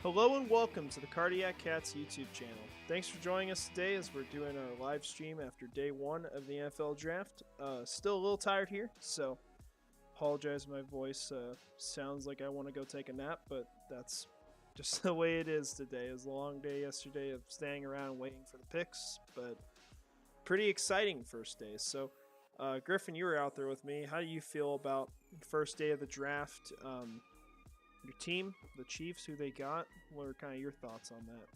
Hello and welcome to the Cardiac Cats YouTube channel. Thanks for joining us today as we're doing our live stream after day one of the NFL draft. Still a little tired here, so apologize if my voice sounds like I want to go take a nap, but that's just the way it is today. It was a long day yesterday of staying around waiting for the picks, but pretty exciting first day. So Griffin, you were out there with me. How do you feel about the first day of the draft? Your team, the Chiefs, who they got, what are kind of your thoughts on that?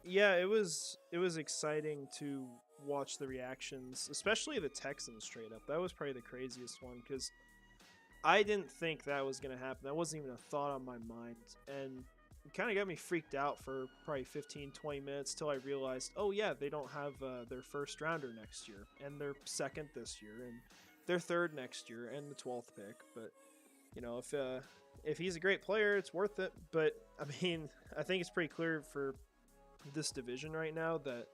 Yeah, it was exciting to watch the reactions, especially the Texans trade up. That was probably the craziest one because I didn't think that was going to happen. That wasn't even a thought on my mind, and it kind of got me freaked out for probably 15-20 minutes till I realized, oh yeah, they don't have their first rounder next year, and their second this year, and their third next year, and the 12th pick. But you know, if he's a great player, it's worth it. But I mean, I think it's pretty clear for this division right now that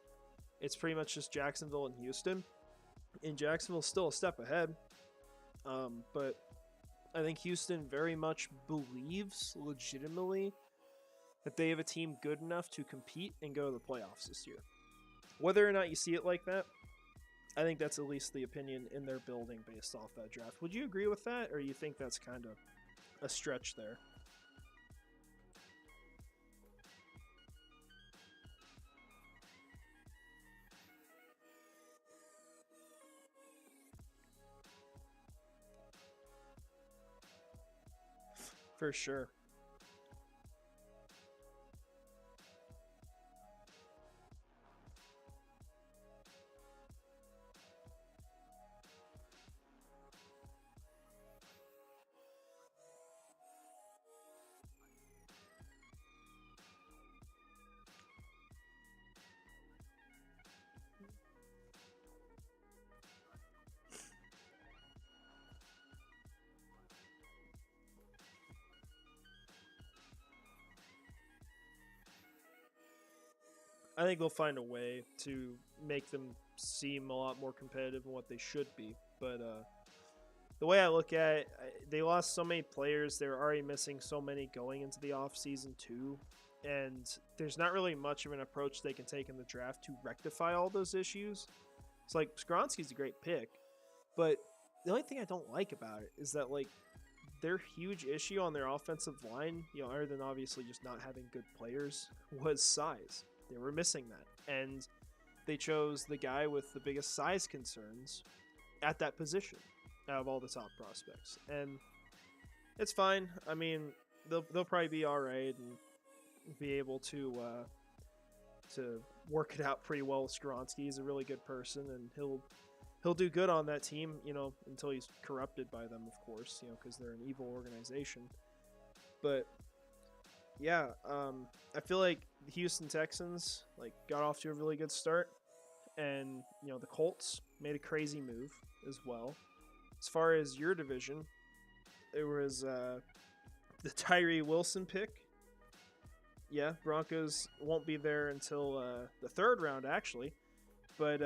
it's pretty much just Jacksonville and Houston. And Jacksonville's still a step ahead. But I think Houston very much believes legitimately that they have a team good enough to compete and go to the playoffs this year. Whether or not you see it like that, I think that's at least the opinion in their building based off that draft. Would you agree with that, or you think that's kind of a stretch there? For sure. I think they'll find a way to make them seem a lot more competitive than what they should be. But the way I look at it, they lost so many players. They were already missing so many going into the offseason too. And there's not really much of an approach they can take in the draft to rectify all those issues. It's like Skoronski's a great pick, but the only thing I don't like about it is that like their huge issue on their offensive line, you know, other than obviously just not having good players, was size. They were missing that, and they chose the guy with the biggest size concerns at that position out of all the top prospects. And it's fine. I mean, they'll probably be all right and be able to work it out pretty well with Skoronski. He's a really good person, and he'll do good on that team, you know, until he's corrupted by them, of course, you know, because they're an evil organization. But yeah, I feel like the Houston Texans like got off to a really good start, and you know the Colts made a crazy move as well. As far as your division, there was the Tyree Wilson pick. Yeah, Broncos won't be there until the third round actually, but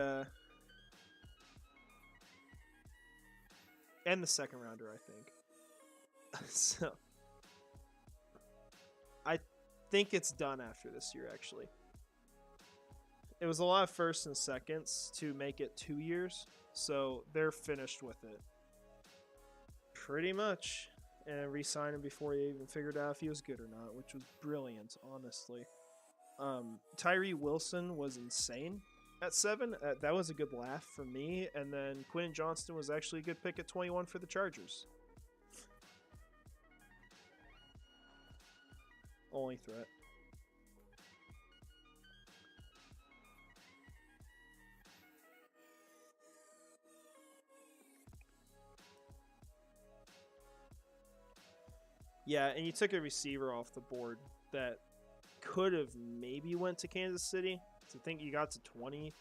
and the second rounder I think. So I think it's done after this year, actually. It was a lot of firsts and seconds to make it 2 years, so they're finished with it. Pretty much. And re-signed him before they even figured out if he was good or not, which was brilliant, honestly. Tyree Wilson was insane at 7. That was a good laugh for me. And then Quentin Johnston was actually a good pick at 21 for the Chargers. Only threat. Yeah, and you took a receiver off the board that could have maybe went to Kansas City. To think you got to 20,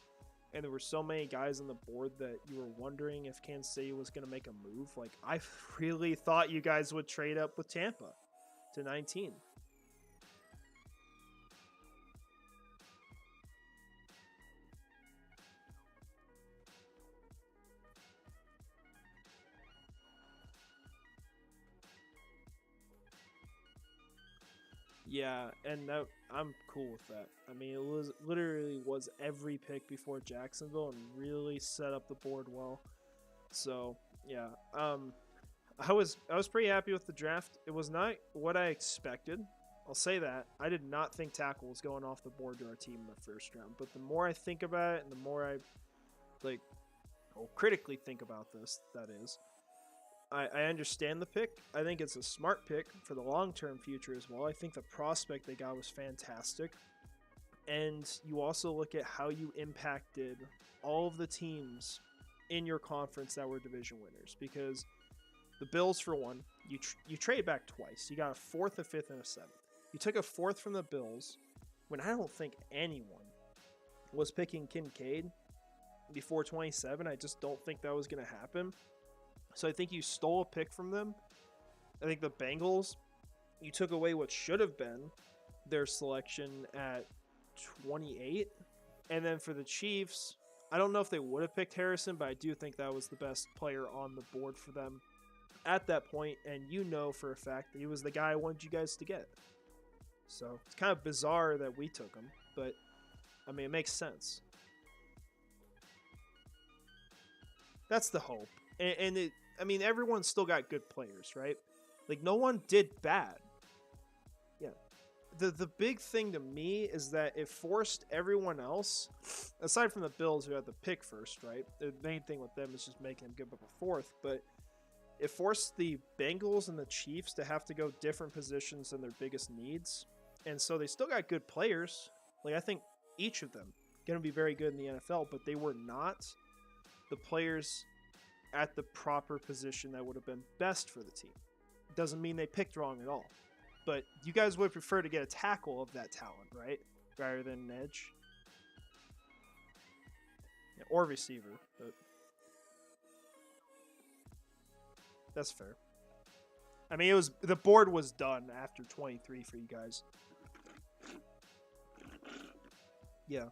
and there were so many guys on the board that you were wondering if Kansas City was going to make a move. Like, I really thought you guys would trade up with Tampa to 19. Yeah, and that, I'm cool with that. I mean, it was literally was every pick before Jacksonville and really set up the board well. So yeah, I was pretty happy with the draft. It was not what I expected. I'll say that. I did not think tackle was going off the board to our team in the first round. But the more I think about it, and the more I like, critically think about this, that is, I understand the pick. I think it's a smart pick for the long-term future as well. I think the prospect they got was fantastic. And you also look at how you impacted all of the teams in your conference that were division winners. Because the Bills, for one, you trade back twice. You got a fourth, a fifth, and a seventh. You took a fourth from the Bills when I don't think anyone was picking Kincaid before 27. I just don't think that was going to happen. So I think you stole a pick from them. I think the Bengals, you took away what should have been their selection at 28. And then for the Chiefs, I don't know if they would have picked Harrison, but I do think that was the best player on the board for them at that point. And you know for a fact that he was the guy I wanted you guys to get. So it's kind of bizarre that we took him, but I mean, it makes sense. That's the hope. And it, I mean, everyone still got good players, right? Like, no one did bad. Yeah. The big thing to me is that it forced everyone else, aside from the Bills who had the pick first, right? The main thing with them is just making them give up a fourth, but it forced the Bengals and the Chiefs to have to go different positions than their biggest needs. And so they still got good players. Like, I think each of them going to be very good in the NFL, but they were not the players at the proper position that would have been best for the team. Doesn't mean they picked wrong at all. But you guys would prefer to get a tackle of that talent, right? Rather than an edge. Yeah, or receiver. But that's fair. I mean, it was the board was done after 23 for you guys. Yeah.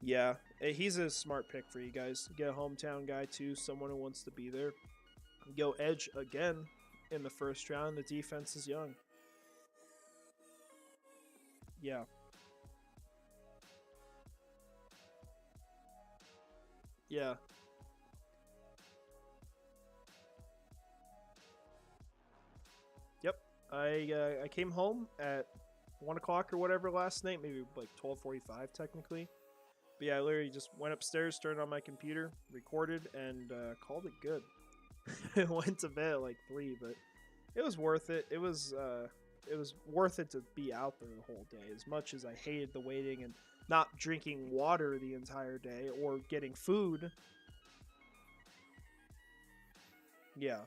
Yeah, he's a smart pick for you guys. Get a hometown guy too, someone who wants to be there. Go edge again in the first round. The defense is young. Yeah. Yeah. Yep. I came home at 1 o'clock or whatever last night, maybe like 12:45 technically. But yeah, I literally just went upstairs, turned on my computer, recorded, and called it good. Went to bed at like 3, but it was worth it. It was worth it to be out there the whole day. As much as I hated the waiting and not drinking water the entire day or getting food. Yeah.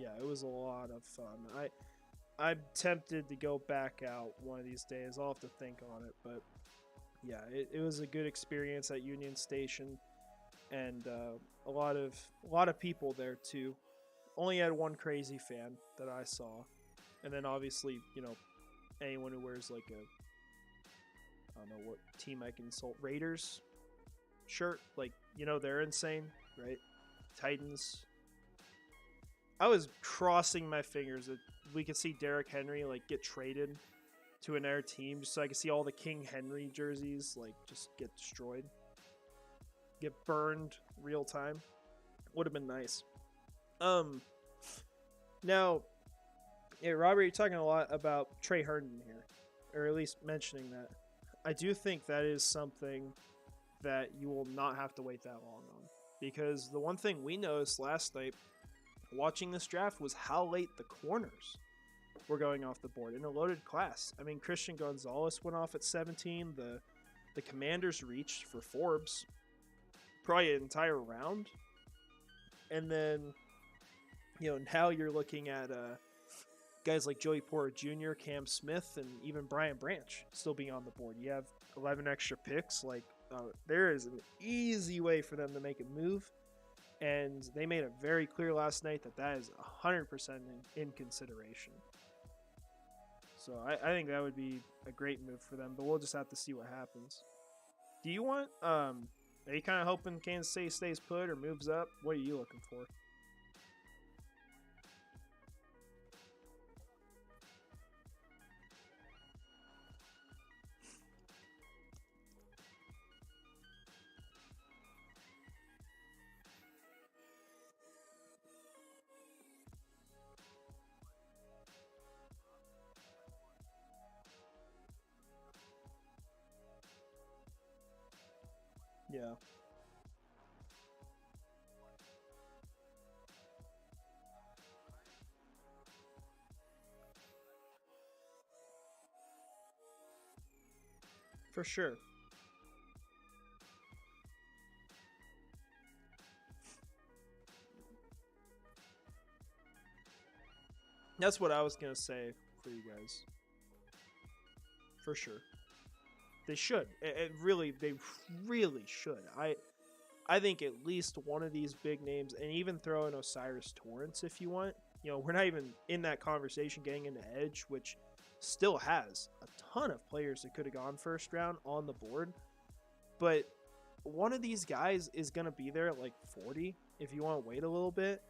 Yeah, it was a lot of fun. I'm tempted to go back out one of these days. I'll have to think on it, but yeah, it was a good experience at Union Station, and a lot of people there too. Only had one crazy fan that I saw, and then obviously anyone who wears like a, I don't know what team I can insult, Raiders shirt, like they're insane, right? Titans. I was crossing my fingers that we could see Derrick Henry like get traded to another team, just so I could see all the King Henry jerseys like just get destroyed, get burned real time. Would have been nice. Um, Now, yeah, Robert, you're talking a lot about Trey Herndon here, or at least mentioning that. I do think that is something that you will not have to wait that long on. Because the one thing we noticed last night watching this draft was how late the corners were going off the board in a loaded class. I mean, Christian Gonzalez went off at 17. The Commanders reached for Forbes probably an entire round. And then, now you're looking at guys like Joey Porter Jr., Cam Smith, and even Brian Branch still being on the board. You have 11 extra picks. There is an easy way for them to make a move. And they made it very clear last night that is 100% in consideration. So I think that would be a great move for them, but we'll just have to see what happens. Do you want, are you kind of hoping Kansas City stays put or moves up? What are you looking for? Yeah. For sure. That's what I was going to say for you guys. For sure. They should. They really should. I think at least one of these big names, and even throw in Osiris Torrance if you want. We're not even in that conversation getting into Edge, which still has a ton of players that could have gone first round on the board. But one of these guys is going to be there at like 40 if you want to wait a little bit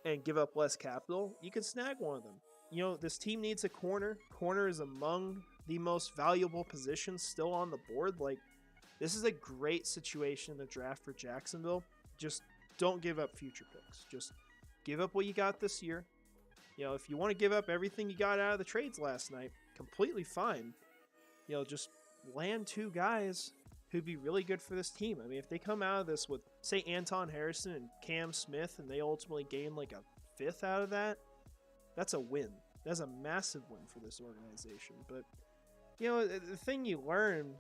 and give up less capital. You could snag one of them. This team needs a corner. Corner is among the most valuable positions still on the board. This is a great situation in the draft for Jacksonville. Just don't give up future picks. Just give up what you got this year. If you want to give up everything you got out of the trades last night, completely fine. Just land two guys who'd be really good for this team. I mean, if they come out of this with, say, Anton Harrison and Cam Smith, and they ultimately gain like a fifth out of that, that's a win. That's a massive win for this organization. But, the thing you learn,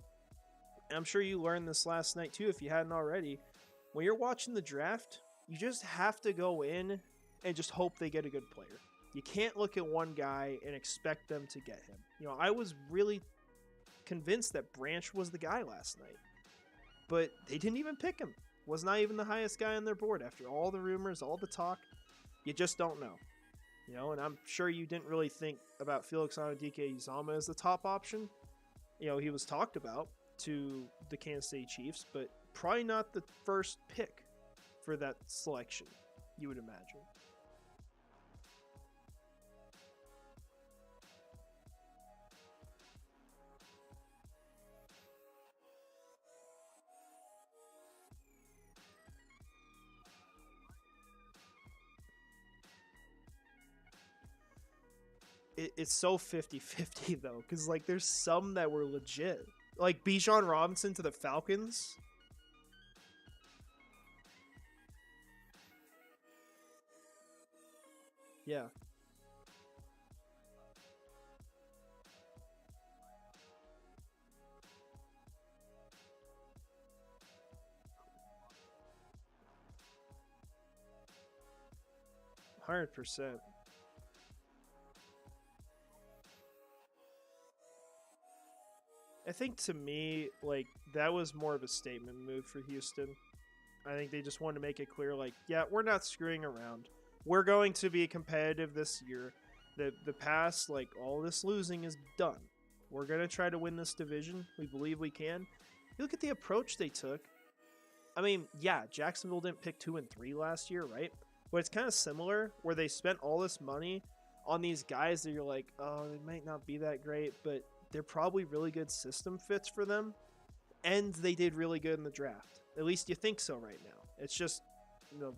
and I'm sure you learned this last night too if you hadn't already, when you're watching the draft, you just have to go in and just hope they get a good player. You can't look at one guy and expect them to get him. I was really convinced that Branch was the guy last night, but they didn't even pick him. Was not even the highest guy on their board after all the rumors, all the talk. You just don't know. And I'm sure you didn't really think about Felix Anudike-Uzomah as the top option. He was talked about to the Kansas City Chiefs, but probably not the first pick for that selection, you would imagine. It's so 50-50 though, because there's some that were legit, like Bijan Robinson to the Falcons. Yeah. %100. I think to me, that was more of a statement move for Houston. I think they just wanted to make it clear, yeah, we're not screwing around. We're going to be competitive this year. The past, all this losing is done. We're going to try to win this division. We believe we can. You look at the approach they took. I mean, yeah, Jacksonville didn't pick 2 and 3 last year, right? But it's kind of similar where they spent all this money on these guys that you're like, oh, they might not be that great, but they're probably really good system fits for them. And they did really good in the draft. At least you think so right now. It's just,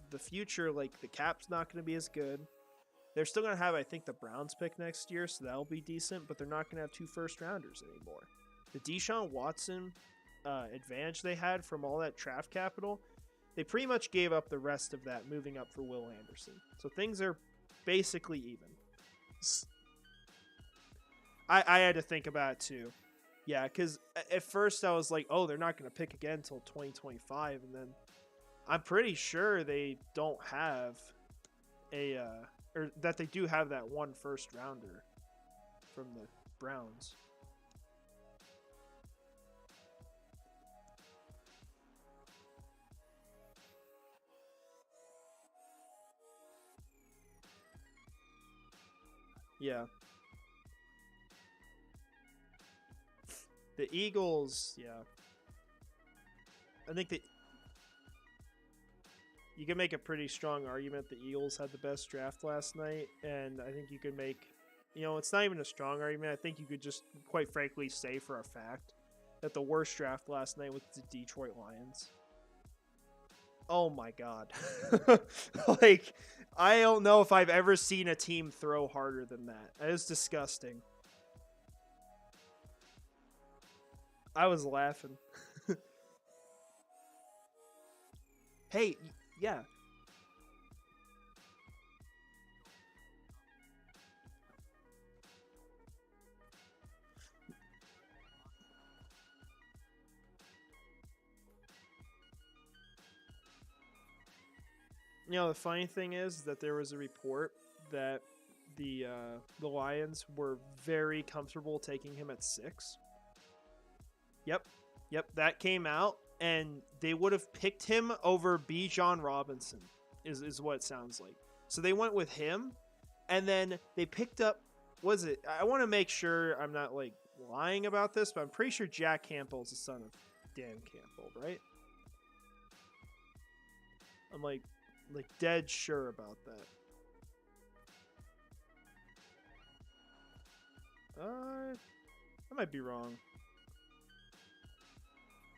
the future, the cap's not going to be as good. They're still going to have, I think, the Browns pick next year, so that'll be decent, but they're not going to have 2 first rounders anymore. the Deshaun Watson advantage they had from all that draft capital, they pretty much gave up the rest of that moving up for Will Anderson. So things are basically even. I had to think about it too. Yeah, because at first I was like, oh, they're not going to pick again until 2025. And then I'm pretty sure they don't have or that they do have that one first rounder from the Browns. Yeah. The Eagles, yeah. I think that you can make a pretty strong argument the Eagles had the best draft last night, and I think you could make, it's not even a strong argument. I think you could just, quite frankly, say for a fact that the worst draft last night was the Detroit Lions. Oh my God. Like, I don't know if I've ever seen a team throw harder than that. That is disgusting. I was laughing. Hey, yeah. The funny thing is that there was a report that the Lions were very comfortable taking him at 6. Yep, that came out, and they would have picked him over Bijan Robinson, is what it sounds like. So they went with him, and then they picked up, I want to make sure I'm not, like, lying about this, but I'm pretty sure Jack Campbell is the son of Dan Campbell, right? I'm, like dead sure about that. I might be wrong.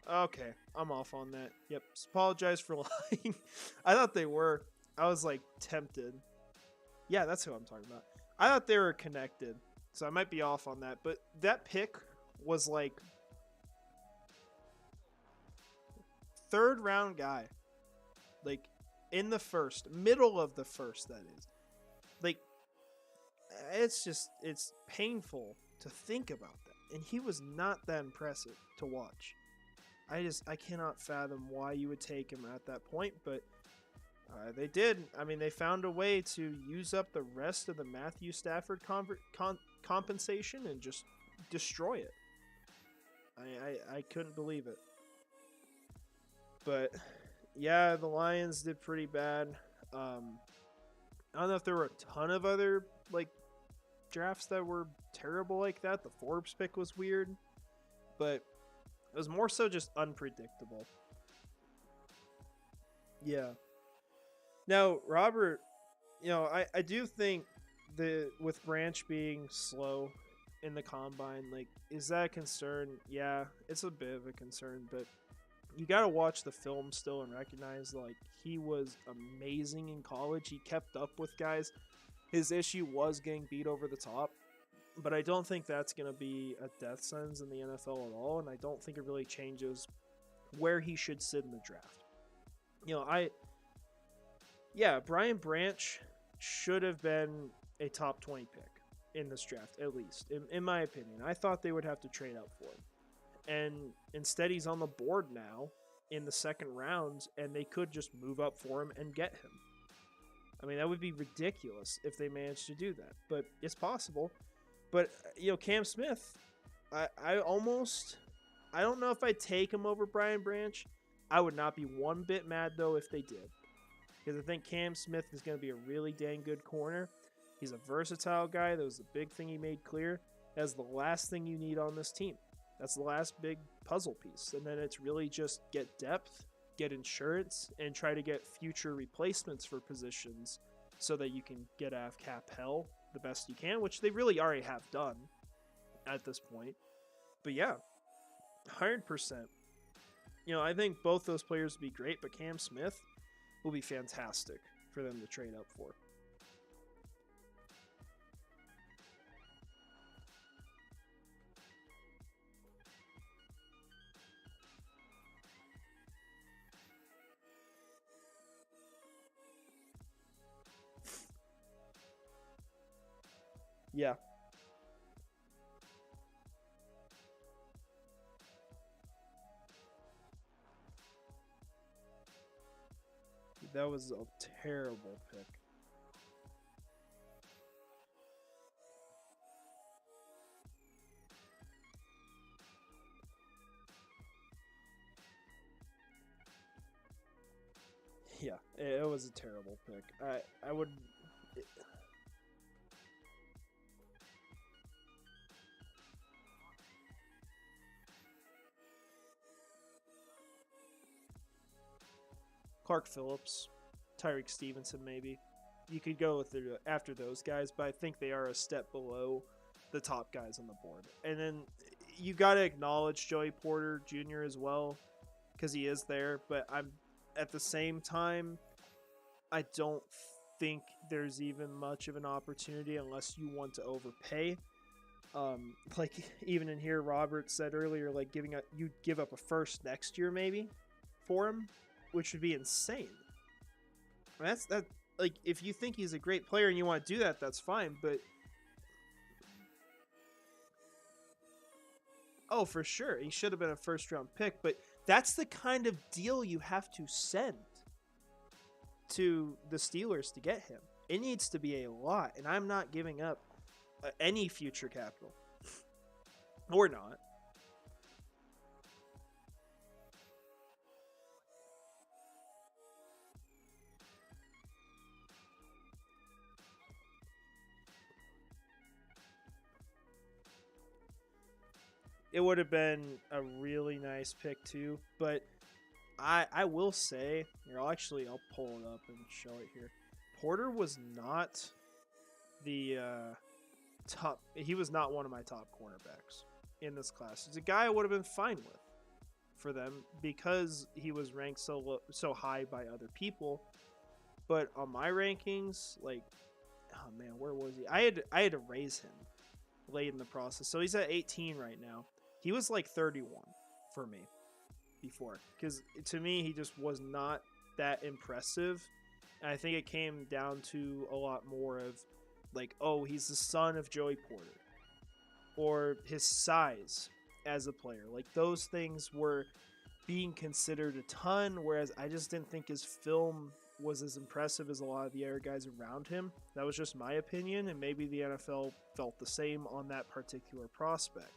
Okay, I'm off on that. Yep, apologize for lying. I thought they were. I was like tempted. Yeah, that's who I'm talking about. I thought they were connected, so I might be off on that. But that pick was like 3rd round guy. Like in the first, middle of the first, that is. Like, it's painful to think about that. And he was not that impressive to watch. I cannot fathom why you would take him at that point, but they did. I mean, they found a way to use up the rest of the Matthew Stafford compensation and just destroy it. I couldn't believe it. But yeah, the Lions did pretty bad. I don't know if there were a ton of other like drafts that were terrible like that. The Forbes pick was weird, but it was more so just unpredictable. Yeah. Now, Robert, I do think with Branch being slow in the combine, like, is that a concern? Yeah, it's a bit of a concern, but you got to watch the film still and recognize, like, he was amazing in college. He kept up with guys. His issue was getting beat over the top, but I don't think that's going to be a death sentence in the NFL at all, and I don't think it really changes where he should sit in the draft. Brian Branch should have been a top 20 pick in this draft, at least, in my opinion. I thought they would have to trade up for him. And instead, he's on the board now in the 2nd round, and they could just move up for him and get him. I mean, that would be ridiculous if they managed to do that, but it's possible. But, Cam Smith, I don't know if I'd take him over Brian Branch. I would not be one bit mad, though, if they did. Because I think Cam Smith is going to be a really dang good corner. He's a versatile guy. That was the big thing he made clear. That's the last thing you need on this team. That's the last big puzzle piece. And then it's really just get depth, get insurance, and try to get future replacements for positions so that you can get out of cap hell the best you can, which they really already have done at this point. But yeah, 100%. I think both those players would be great, but Cam Smith will be fantastic for them to trade up for. Yeah. That was a terrible pick. Yeah, it was a terrible pick. I would. Clark Phillips, Tyreek Stevenson, maybe. You could go with it after those guys, but I think they are a step below the top guys on the board. And then you got to acknowledge Joey Porter Jr. as well because he is there. But I'm at the same time, I don't think there's even much of an opportunity unless you want to overpay. Like even in here, Robert said earlier, like you'd give up a first next year maybe for him, which would be insane. That's that. Like if you think he's a great player and you want to do that, that's fine. But oh, for sure, he should have been a first round pick. But that's the kind of deal you have to send to the Steelers to get him. It needs to be a lot, and I'm not giving up any future capital. Or not. It would have been a really nice pick too, but I will say, here, I'll pull it up and show it here. Porter was not the top. He was not one of my top cornerbacks in this class. He's a guy I would have been fine with for them because he was ranked so high by other people. But on my rankings, like, oh man, where was he? I had to raise him late in the process, so he's at 18 right now. He was like 31 for me before because to me he just was not that impressive. And I think it came down to a lot more of like, oh, he's the son of Joey Porter, or his size as a player. Like those things were being considered a ton, whereas I just didn't think his film was as impressive as a lot of the other guys around him. That was just my opinion, and maybe the NFL felt the same on that particular prospect.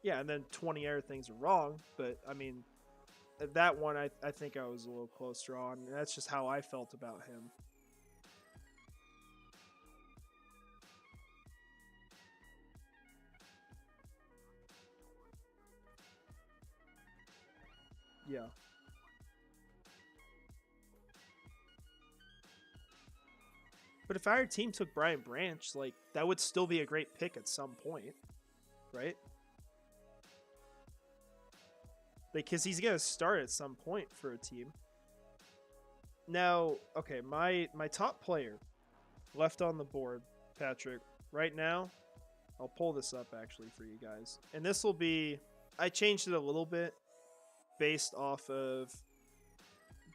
Yeah, and then 20 other things are wrong, but I mean, that one I think I was a little closer on. And that's just how I felt about him. Yeah. But if our team took Brian Branch, like that would still be a great pick at some point, right? Like, because he's gonna start at some point for a team. Now, okay, my top player left on the board, Patrick. Right now, I'll pull this up actually for you guys, and this will be. I changed it a little bit based off of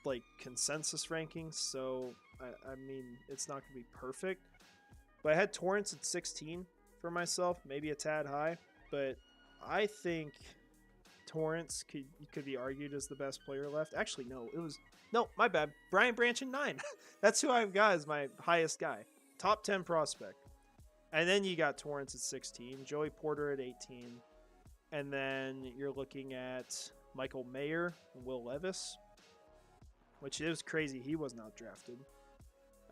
like consensus rankings, so I mean it's not gonna be perfect. But I had Torrance at 16 for myself, maybe a tad high, but I think Torrance could be argued as the best player left. Actually, no, my bad. Brian Branch in 9. That's who I've got as my highest guy. Top 10 prospect. And then you got Torrance at 16, Joey Porter at 18, and then you're looking at Michael Mayer and Will Levis, which is crazy. He was not drafted.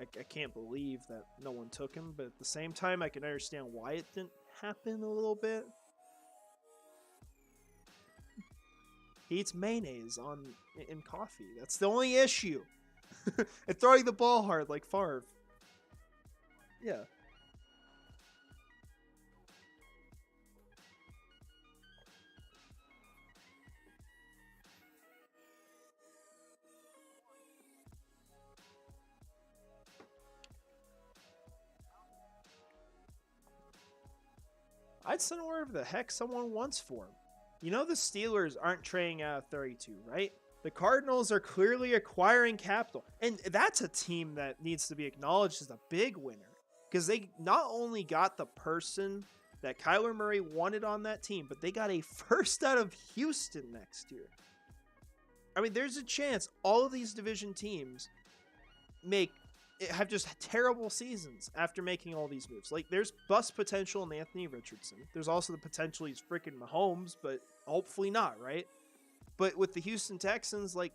I can't believe that no one took him, but at the same time, I can understand why it didn't happen a little bit. He eats mayonnaise in coffee. That's the only issue. And throwing the ball hard like Favre. Yeah. I'd send wherever the heck someone wants for him. You know the Steelers aren't trading out of 32, right? The Cardinals are clearly acquiring capital. And that's a team that needs to be acknowledged as a big winner. Because they not only got the person that Kyler Murray wanted on that team, but they got a first out of Houston next year. I mean, there's a chance all of these division teams have just terrible seasons after making all these moves. Like, there's bust potential in Anthony Richardson. There's also the potential he's freaking Mahomes, but hopefully not, right? But with the Houston Texans, like,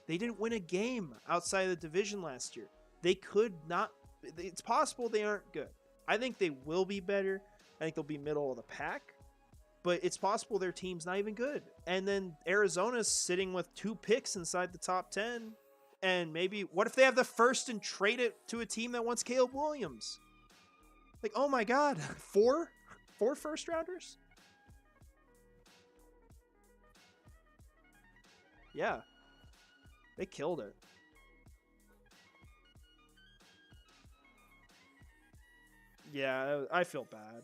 they didn't win a game outside of the division last year. They could not. It's possible they aren't good. I think they will be better. I think they'll be middle of the pack. But it's possible their team's not even good. And then Arizona's sitting with 2 picks inside the top 10. And maybe, what if they have the first and trade it to a team that wants Caleb Williams? Like, oh my God, 4 first rounders? Yeah, they killed it. Yeah, I feel bad.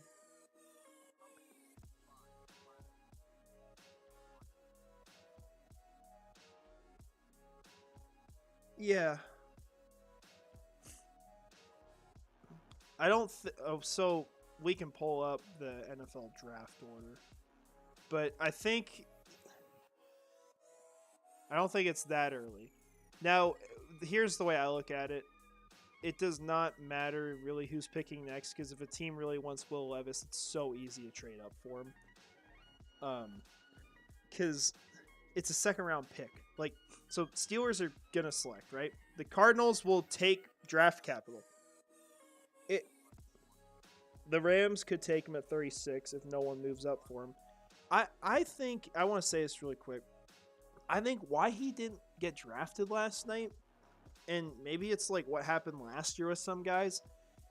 Yeah. I don't so we can pull up the NFL draft order. But I don't think it's that early. Now, here's the way I look at it. It does not matter really who's picking next, because if a team really wants Will Levis, it's so easy to trade up for him. Because it's a second round pick. Like, so Steelers are gonna select, right? The Cardinals will take draft capital. The Rams could take him at 36 if no one moves up for him. I think I want to say this really quick. I think why he didn't get drafted last night, and maybe it's like what happened last year with some guys,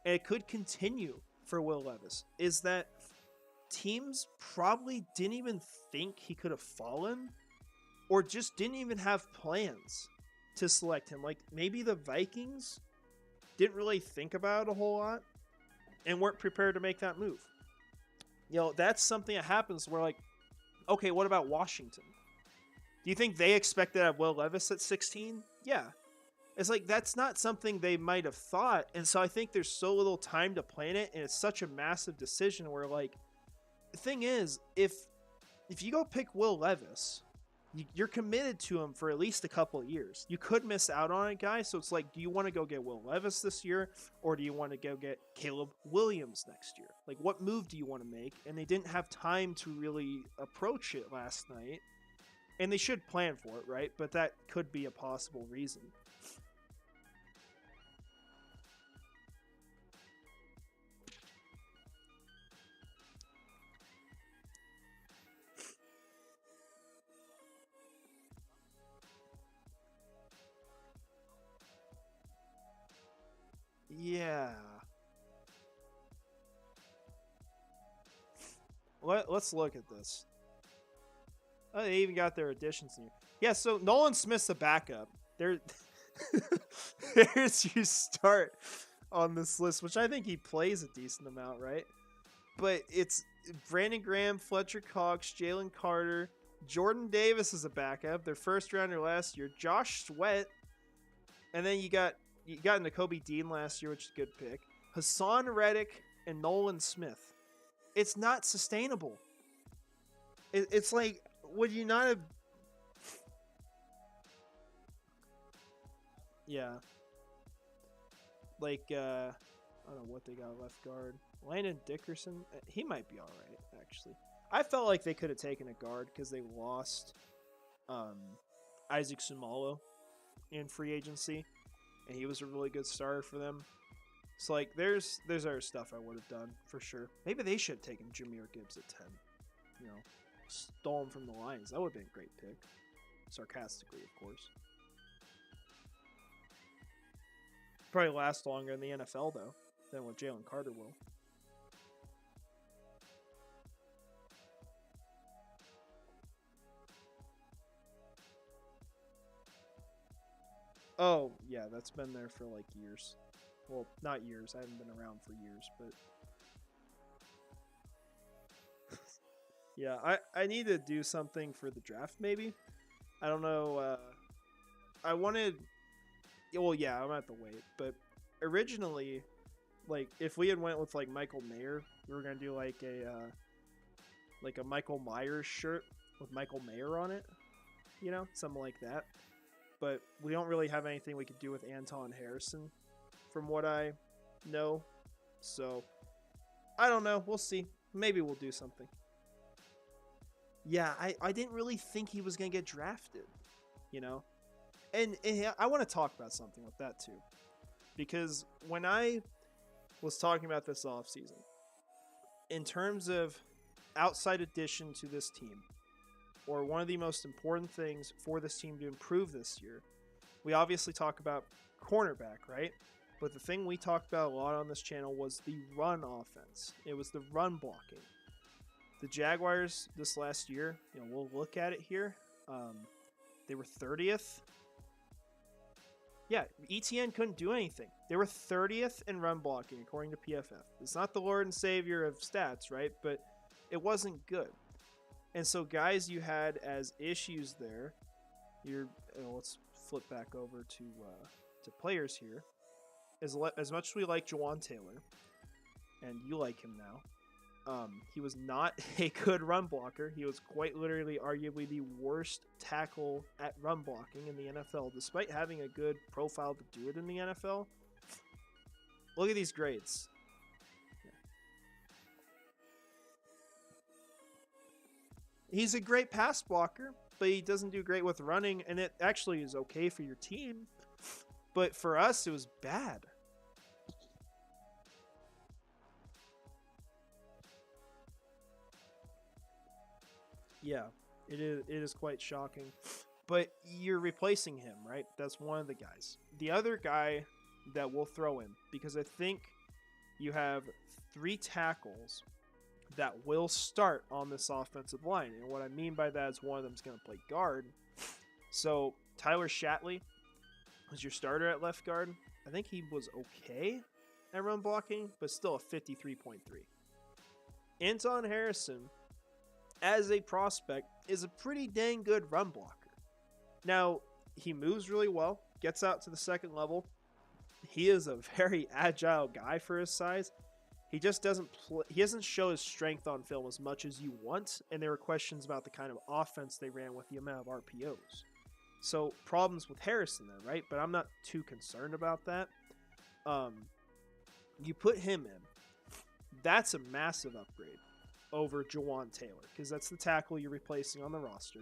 and it could continue for Will Levis, is that teams probably didn't even think he could have fallen, or just didn't even have plans to select him. Like, maybe the Vikings didn't really think about it a whole lot and weren't prepared to make that move. You know, that's something that happens where, like, okay, what about Washington? Do you think they expected to have Will Levis at 16? Yeah. It's like, that's not something they might have thought. And so I think there's so little time to plan it, and it's such a massive decision where, like, the thing is, if you go pick Will Levis, you're committed to him for at least a couple of years. You could miss out on it, guys. So it's like, do you want to go get Will Levis this year, or do you want to go get Caleb Williams next year? Like, what move do you want to make? And they didn't have time to really approach it last night. And they should plan for it, right? But that could be a possible reason. Yeah. Let's look at this. Oh, they even got their additions in here. Yeah, so Nolan Smith's a backup. There's your start on this list, which I think he plays a decent amount, right? But it's Brandon Graham, Fletcher Cox, Jalen Carter, Jordan Davis is a backup. Their first rounder last year. Josh Sweat, and then you got Nakobe Dean last year, which is a good pick. Hassan Reddick and Nolan Smith. It's not sustainable. It's like, would you not have... Yeah. Like, I don't know what they got left guard. Landon Dickerson, he might be alright, actually. I felt like they could have taken a guard because they lost Isaac Sumalo in free agency, and he was a really good starter for them. So, like, there's other stuff I would have done, for sure. Maybe they should have taken Jahmyr Gibbs at 10. You know, stole him from the Lions. That would have been a great pick. Sarcastically, of course. Probably last longer in the NFL, though, than what Jalen Carter will. Oh, yeah, that's been there for, like, years. Well, not years. I haven't been around for years, but... yeah, I need to do something for the draft, maybe. I don't know I wanted. Well, yeah, I'm at the wait, but originally, like if we had went with like Michael Mayer, we were gonna do like a Michael Myers shirt with Michael Mayer on it, you know, something like that. But we don't really have anything we could do with Anton Harrison, from what I know. So I don't know. We'll see. Maybe we'll do something. Yeah, I didn't really think he was gonna get drafted, you know. And I want to talk about something with that too, because when I was talking about this offseason, in terms of outside addition to this team, or one of the most important things for this team to improve this year, we obviously talk about cornerback, right? But the thing we talked about a lot on this channel was the run offense. It was the run blocking. The Jaguars this last year, you know, we'll look at it here. They were 30th. Yeah, ETN couldn't do anything. They were 30th in run blocking, according to PFF. It's not the Lord and Savior of stats, right? But it wasn't good. And so guys you had as issues there, let's flip back over to players here. As much as we like Jawan Taylor, and you like him now, he was not a good run blocker. He was quite literally arguably the worst tackle at run blocking in the NFL, despite having a good profile to do it in the NFL. Look at these grades. He's a great pass blocker, but he doesn't do great with running, and it actually is okay for your team. But for us, it was bad. Yeah, it is quite shocking. But you're replacing him, right? That's one of the guys. The other guy that we'll throw in, because I think you have 3 tackles that will start on this offensive line. And what I mean by that is one of them is going to play guard. So Tyler Shatley was your starter at left guard. I think he was okay at run blocking, but still a 53.3. Anton Harrison, as a prospect, is a pretty dang good run blocker. Now, he moves really well, gets out to the second level. He is a very agile guy for his size. He just doesn't he doesn't show his strength on film as much as you want, and there were questions about the kind of offense they ran with the amount of RPOs. So, problems with Harrison then, right? But I'm not too concerned about that. You put him in. That's a massive upgrade over Jawan Taylor, because that's the tackle you're replacing on the roster.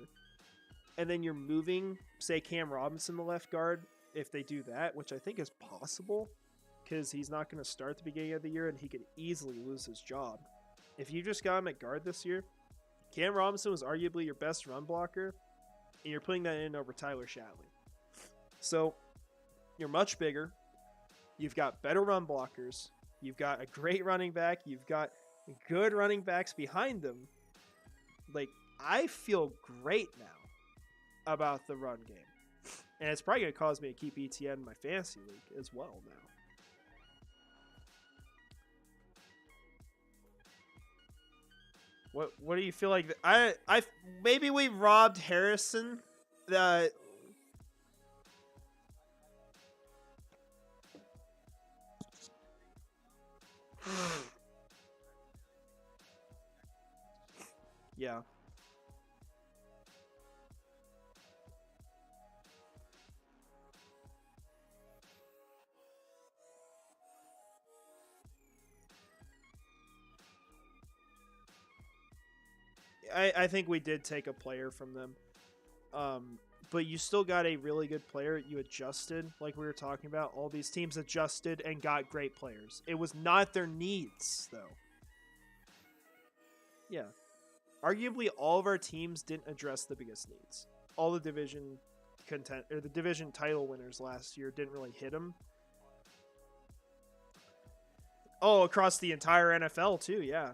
And then you're moving, say, Cam Robinson to left guard, if they do that, which I think is possible, because he's not going to start the beginning of the year and he could easily lose his job. If you just got him at guard this year, Cam Robinson was arguably your best run blocker, and you're putting that in over Tyler Shatley. So you're much bigger. You've got better run blockers. You've got a great running back. You've got good running backs behind them. Like, I feel great now about the run game. And it's probably going to cause me to keep ETN in my fantasy league as well now. What do you feel like? I maybe we robbed Harrison. Yeah. I think we did take a player from them. But you still got a really good player. You adjusted, like we were talking about. All these teams adjusted and got great players. It was not their needs, though. Yeah. Arguably, all of our teams didn't address the biggest needs. All the division the division title winners last year didn't really hit them. Oh, across the entire NFL, too, yeah.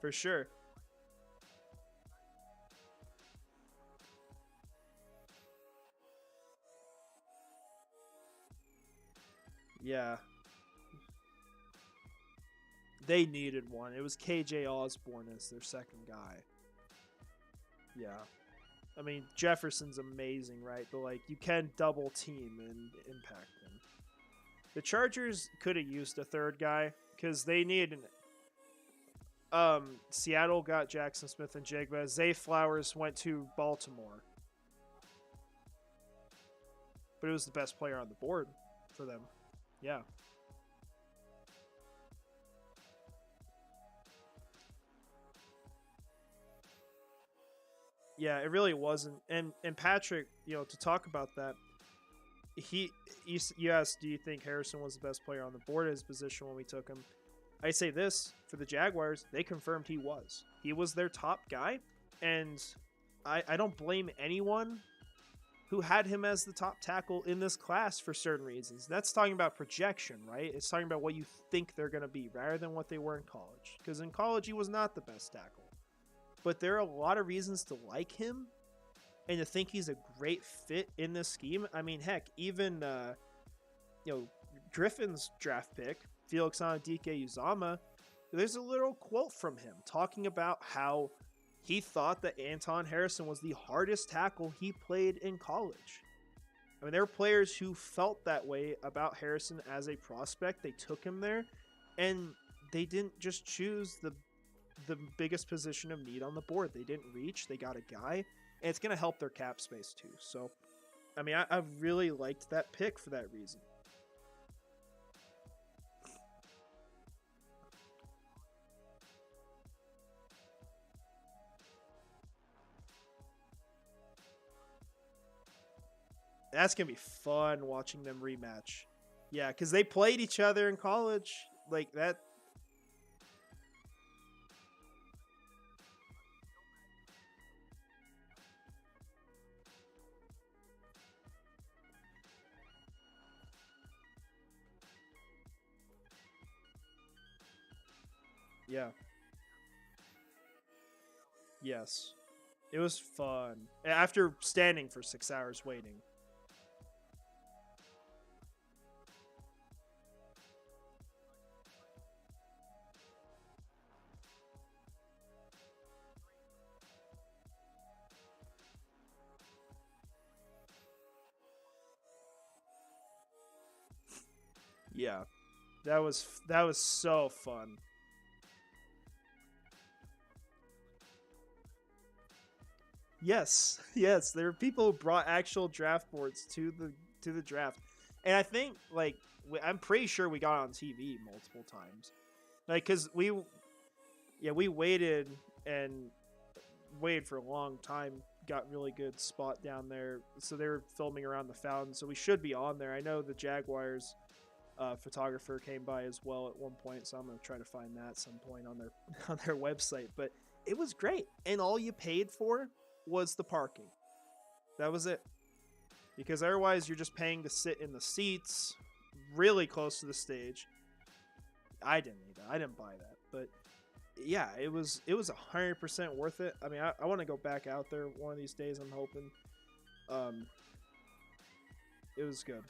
For sure. Yeah. They needed one. It was KJ Osborne as their second guy. Yeah. I mean, Jefferson's amazing, right? But like, you can double team and impact him. The Chargers could have used a third guy because they needed Seattle got Jackson Smith and Jigba. Zay Flowers went to Baltimore, but it was the best player on the board for them. Yeah. Yeah, it really wasn't. And Patrick, to talk about that, you asked, do you think Harrison was the best player on the board at his position when we took him? I say this for the Jaguars, they confirmed he was. He was their top guy, and I don't blame anyone who had him as the top tackle in this class for certain reasons. That's talking about projection, right? It's talking about what you think they're going to be rather than what they were in college. Because in college, he was not the best tackle. But there are a lot of reasons to like him and to think he's a great fit in this scheme. I mean, heck, even Griffin's draft pick, Felix Anudike-Uzomah, there's a little quote from him talking about how he thought that Anton Harrison was the hardest tackle he played in college. I mean, there were players who felt that way about Harrison as a prospect. They took him there, and they didn't just choose the biggest position of need on the board. They didn't reach. They got a guy, and it's going to help their cap space too. So, I mean, I really liked that pick for that reason. That's going to be fun watching them rematch. Yeah, because they played each other in college. Like that. Yeah. Yes. It was fun. After standing for 6 hours waiting. Yeah. That was so fun. Yes, yes, there were people who brought actual draft boards to the draft, and I think like I'm pretty sure we got on TV multiple times, like because we waited and waited for a long time, got really good spot down there, so they were filming around the fountain, so we should be on there. I know the Jaguars photographer came by as well at one point, so I'm gonna try to find that at some point on their on their website, but it was great, and all you paid for was the parking. That was it. Because otherwise you're just paying to sit in the seats really close to the stage. I didn't need that. I didn't buy that. But yeah, it was 100% worth it. I mean, I want to go back out there one of these days, I'm hoping. It was good.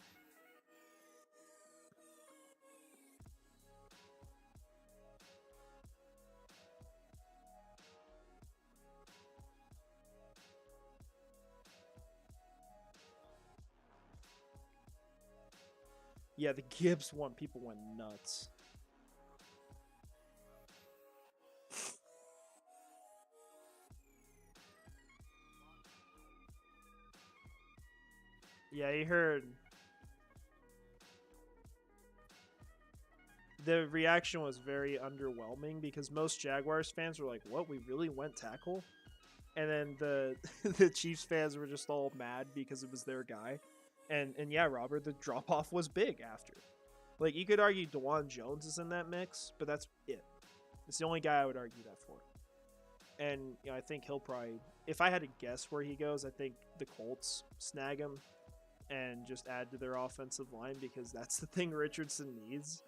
Yeah, the Gibbs one, people went nuts. Yeah, you heard. The reaction was very underwhelming because most Jaguars fans were like, "What? We really went tackle?" And then the the Chiefs fans were just all mad because it was their guy. And yeah, Robert, the drop off was big after. Like you could argue DeJuan Jones is in that mix, but that's it. It's the only guy I would argue that for. And I think he'll probably, if I had to guess where he goes, I think the Colts snag him and just add to their offensive line because that's the thing Richardson needs.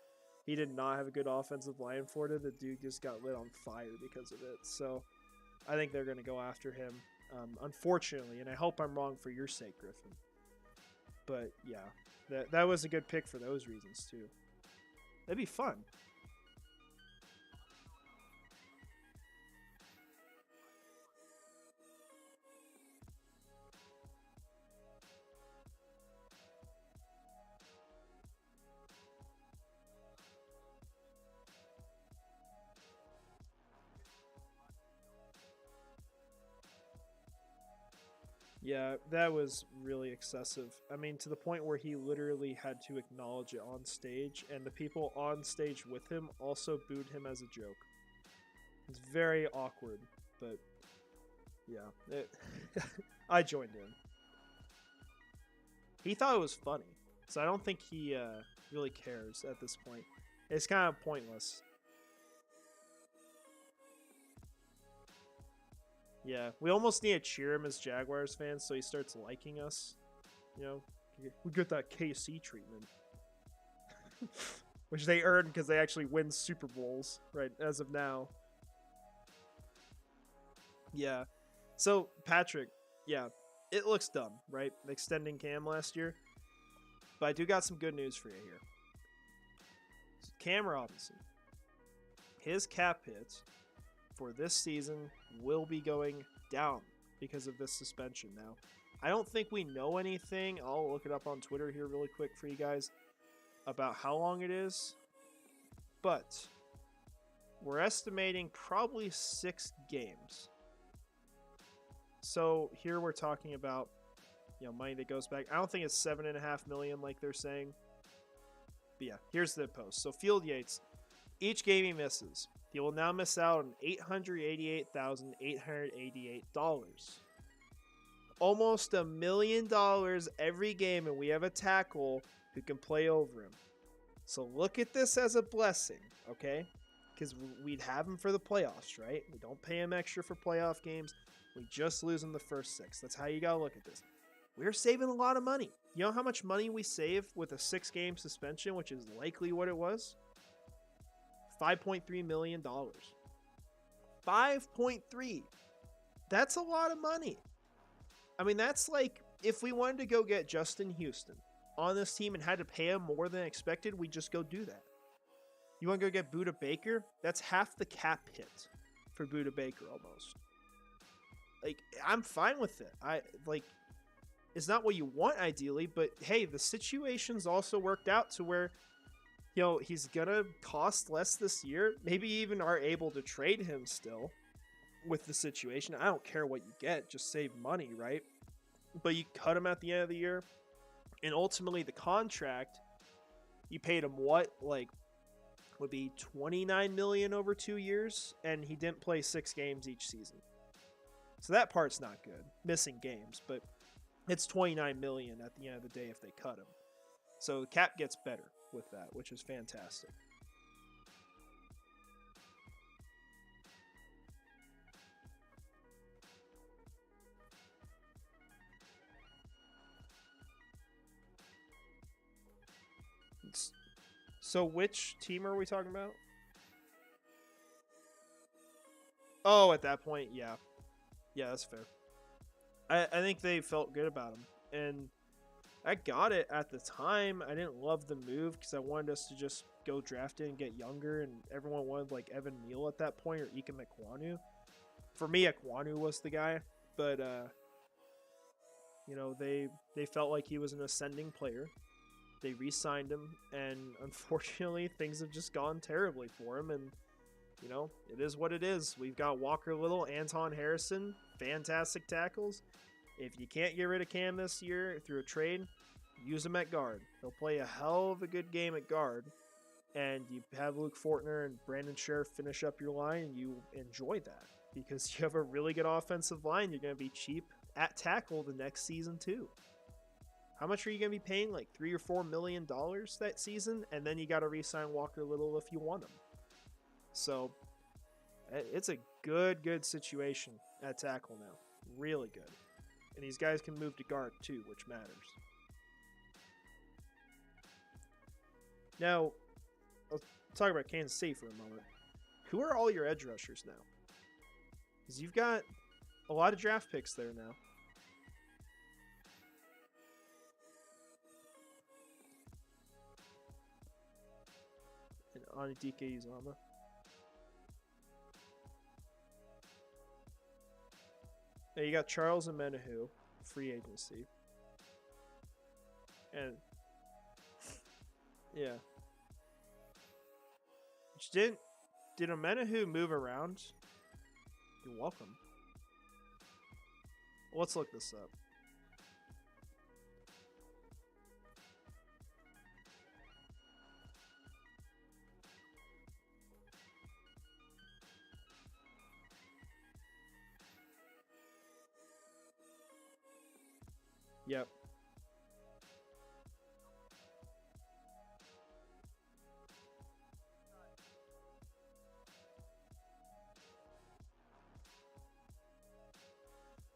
He did not have a good offensive line for it. The dude just got lit on fire because of it. So I think they're going to go after him, unfortunately, and I hope I'm wrong for your sake, Griffin. But yeah, that was a good pick for those reasons too. That'd be fun. Yeah, that was really excessive. I mean, to the point where he literally had to acknowledge it on stage, and the people on stage with him also booed him as a joke. It's very awkward, but yeah, I joined in. He thought it was funny, so I don't think he really cares at this point. It's kind of pointless. Yeah, we almost need to cheer him as Jaguars fans so he starts liking us. You know, we get that KC treatment, which they earn because they actually win Super Bowls right as of now. Yeah. So Patrick, yeah, it looks dumb, right? Extending Cam last year, but I do got some good news for you here. Cam Robinson, his cap hit for this season will be going down because of this suspension. Now, I don't think we know anything. I'll look it up on Twitter here really quick for you guys about how long it is, but we're estimating probably 6 games. So here we're talking about, money that goes back. I don't think it's $7.5 million like they're saying. But yeah, here's the post. So Field Yates, each game he misses, he will now miss out on $888,888. Almost $1 million every game, and we have a tackle who can play over him. So look at this as a blessing, okay? Because we'd have him for the playoffs, right? We don't pay him extra for playoff games. We just lose him the first 6. That's how you got to look at this. We're saving a lot of money. You know how much money we save with a 6-game suspension, which is likely what it was? $5.3 million. 5.3. That's a lot of money. I mean, that's like if we wanted to go get Justin Houston on this team and had to pay him more than expected, we just go do that. You want to go get Budda Baker? That's half the cap hit for Budda Baker almost. Like, I'm fine with it. It's not what you want ideally, but hey, the situation's also worked out to where, he's gonna cost less this year. Maybe even are able to trade him still with the situation. I don't care what you get, just save money, right? But you cut him at the end of the year, and ultimately the contract, you paid him what, would be $29 million over 2 years, and he didn't play 6 games each season. So that part's not good, missing games, but it's $29 million at the end of the day if they cut him. So the cap gets better with that, which is fantastic. So which team are we talking about? Oh, at that point, yeah. Yeah, that's fair. I think they felt good about him. And I got it at the time. I didn't love the move because I wanted us to just go draft it and get younger. And everyone wanted Evan Neal at that point or Ika Mekwonu. For me, Ekwonu was the guy. But, they felt like he was an ascending player. They re-signed him. And unfortunately, things have just gone terribly for him. And it is what it is. We've got Walker Little, Anton Harrison, fantastic tackles. If you can't get rid of Cam this year through a trade, use him at guard. He'll play a hell of a good game at guard. And you have Luke Fortner and Brandon Sheriff finish up your line, and you enjoy that. Because you have a really good offensive line. You're going to be cheap at tackle the next season, too. How much are you going to be paying? $3 or $4 million that season? And then you got to re-sign Walker Little if you want him. So, it's a good situation at tackle now. Really good. And these guys can move to guard too, which matters. Now, let's talk about Kansas City for a moment. Who are all your edge rushers now? Because you've got a lot of draft picks there now. And Onidike Uzama. Now you got Charles Omenihu, free agency. And yeah. Which did Omenihu move around? You're welcome. Let's look this up. Yep.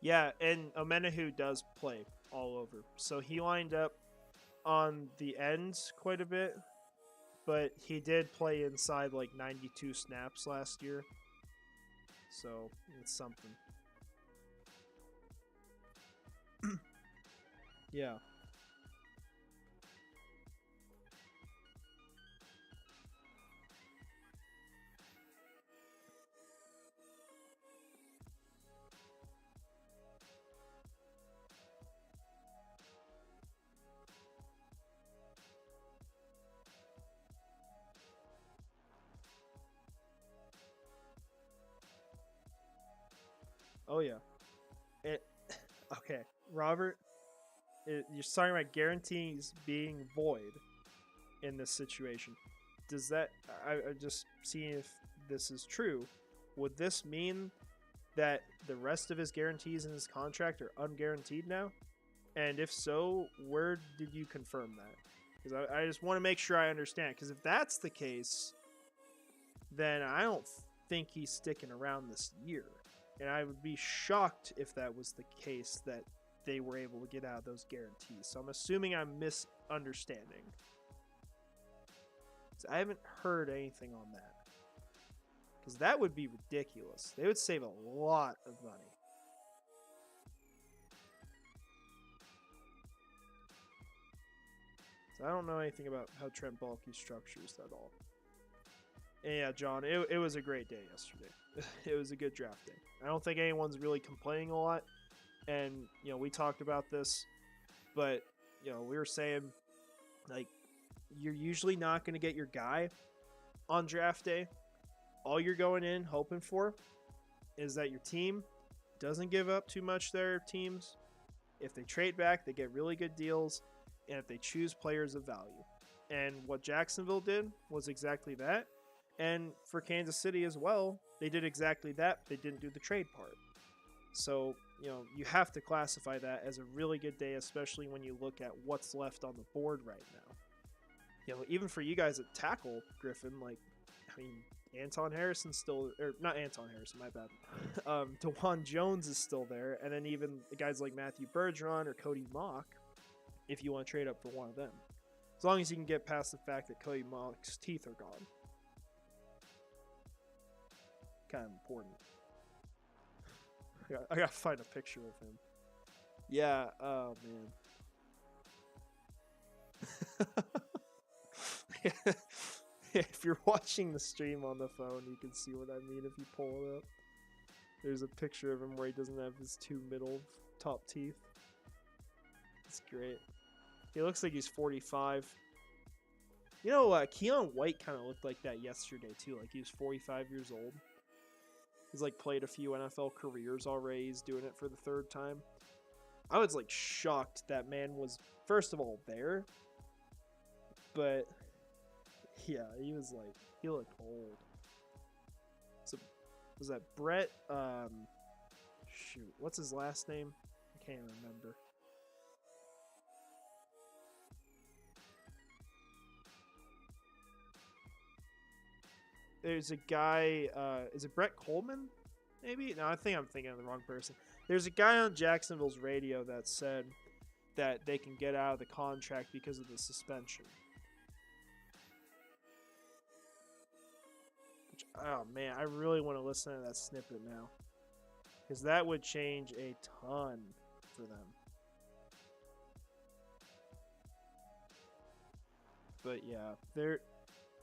Yeah, and Omenahu does play all over. So he lined up on the ends quite a bit, but he did play inside like 92 snaps last year. So it's something. Yeah. Oh yeah. It okay, Robert. You're talking about guarantees being void in this situation. Does that? I just seeing if this is true. Would this mean that the rest of his guarantees in his contract are unguaranteed now? And if so, where did you confirm that? Because I just want to make sure I understand. Because if that's the case, then I don't think he's sticking around this year. And I would be shocked if that was the case, that they were able to get out of those guarantees. So I'm assuming I'm misunderstanding. So I haven't heard anything on that. Because that would be ridiculous. They would save a lot of money. So I don't know anything about how Trent Baalke structures that all. And yeah, John, it was a great day yesterday. It was a good draft day. I don't think anyone's really complaining a lot. And, you know, we talked about this, but, you know, we were saying, like, you're usually not going to get your guy on draft day. All you're going in hoping for is that your team doesn't give up too much to their teams. If they trade back, they get really good deals, and if they choose players of value. And what Jacksonville did was exactly that. And for Kansas City as well, they did exactly that. They didn't do the trade part. So, you know, you have to classify that as a really good day, especially when you look at what's left on the board right now. You know, even for you guys at tackle, Griffin, like, I mean, Anton Harrison's still, or not Anton Harrison, my bad. DeJuan Jones is still there, and then even the guys like Matthew Bergeron or Cody Mock, if you want to trade up for one of them. As long as you can get past the fact that Cody Mock's teeth are gone. Kind of important. I gotta find a picture of him. Yeah, oh man. If you're watching the stream on the phone, you can see what I mean if you pull it up. There's a picture of him where he doesn't have his two middle top teeth. It's great. He looks like he's 45. You know, Keon White kind of looked like that yesterday too. Like he was 45 years old. He's like played a few NFL careers already. He's doing it for the third time. I was like shocked that man was, first of all, there. But yeah, he was like, he looked old. So was that Brett? Shoot, what's his last name? I can't remember. There's a guy, is it Brett Coleman? Maybe? No, I think I'm thinking of the wrong person. There's a guy on Jacksonville's radio that said that they can get out of the contract because of the suspension. Which, oh man, I really want to listen to that snippet now. Because that would change a ton for them. But yeah, they're...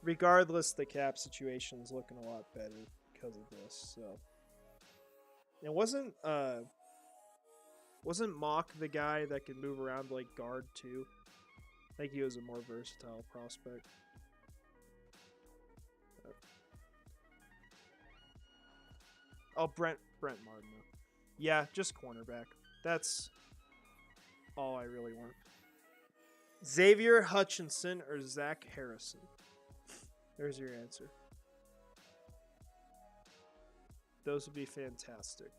regardless, the cap situation is looking a lot better because of this. So, and wasn't Mock the guy that could move around like guard too? I think he was a more versatile prospect. Oh, Brent Martin. Yeah, just cornerback. That's all I really want. Xavier Hutchinson or Zach Harrison? There's your answer. Those would be fantastic.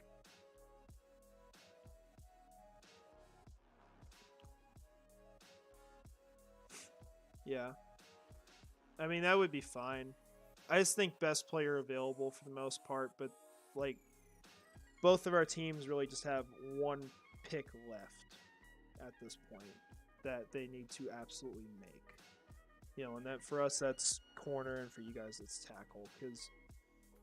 Yeah. I mean, that would be fine. I just think best player available for the most part, but like both of our teams really just have one pick left at this point that they need to absolutely make. You know, and that for us that's corner, and for you guys it's tackle, because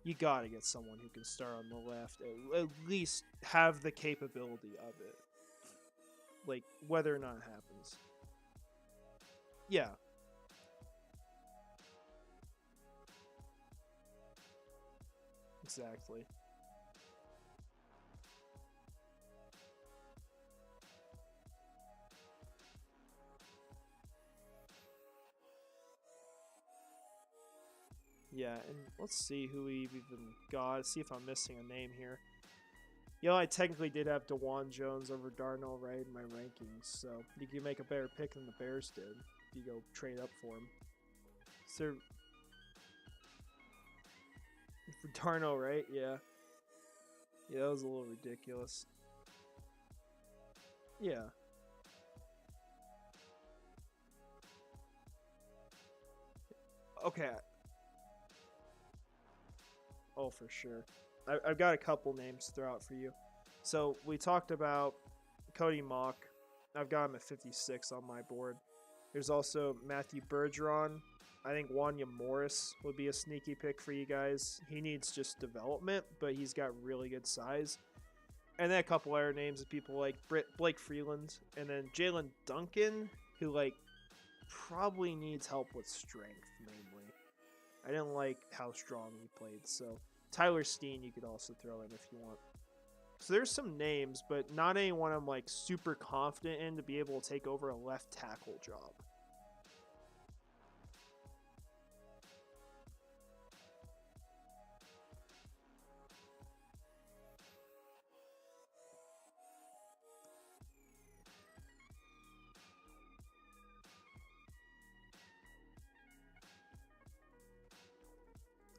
you got to get someone who can start on the left, at least have the capability of it. Like whether or not it happens. Yeah. Exactly. Yeah, and let's see who we've even got. See if I'm missing a name here. You know, I technically did have DeJuan Jones over Darnell Wright in my rankings, so you can make a better pick than the Bears did if you go trade up for him. So for Darnell Wright, yeah, that was a little ridiculous. Yeah. Okay. Oh, for sure. I've got a couple names to throw out for you. So we talked about Cody Mock. I've got him at 56 on my board. There's also Matthew Bergeron. I think Wanya Morris would be a sneaky pick for you guys. He needs just development, but he's got really good size. And then a couple other names of people like Blake Freeland, and then Jalen Duncan, who like probably needs help with strength mainly. I didn't like how strong he played, so Tyler Steen you could also throw in if you want. So there's some names, but not anyone I'm like super confident in to be able to take over a left tackle job.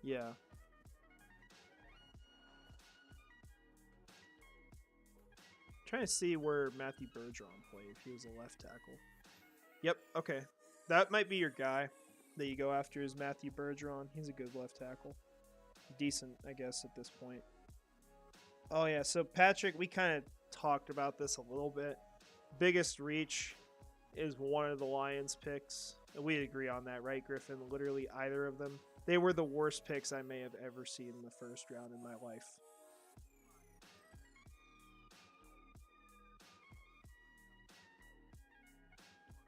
Yeah. Trying to see where Matthew Bergeron played if he was a left tackle. Yep, okay. That might be your guy that you go after is Matthew Bergeron. He's a good left tackle. Decent, I guess, at this point. Oh, yeah, so Patrick, we kind of talked about this a little bit. Biggest reach is one of the Lions picks. We agree on that, right, Griffin? Literally either of them. They were the worst picks I may have ever seen in the first round in my life.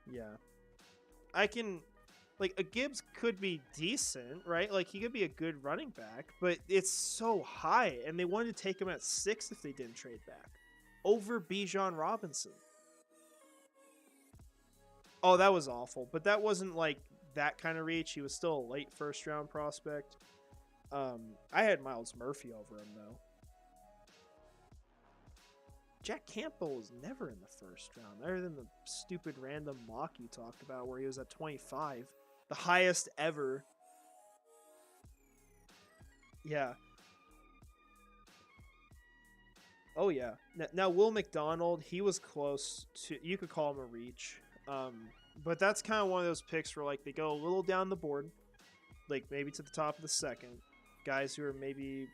Yeah. I can like a Gibbs could be decent, right? Like he could be a good running back, but it's so high, and they wanted to take him at 6 if they didn't trade back over Bijan Robinson. Oh, that was awful, but that wasn't like that kind of reach. He was still a late first round prospect. I had Miles Murphy over him though. Jack Campbell was never in the first round, other than the stupid random mock you talked about where he was at 25, the highest ever. Yeah. Oh yeah. Now Will McDonald, he was close to. You could call him a reach, but that's kind of one of those picks where like they go a little down the board, like maybe to the top of the second. Guys who are maybe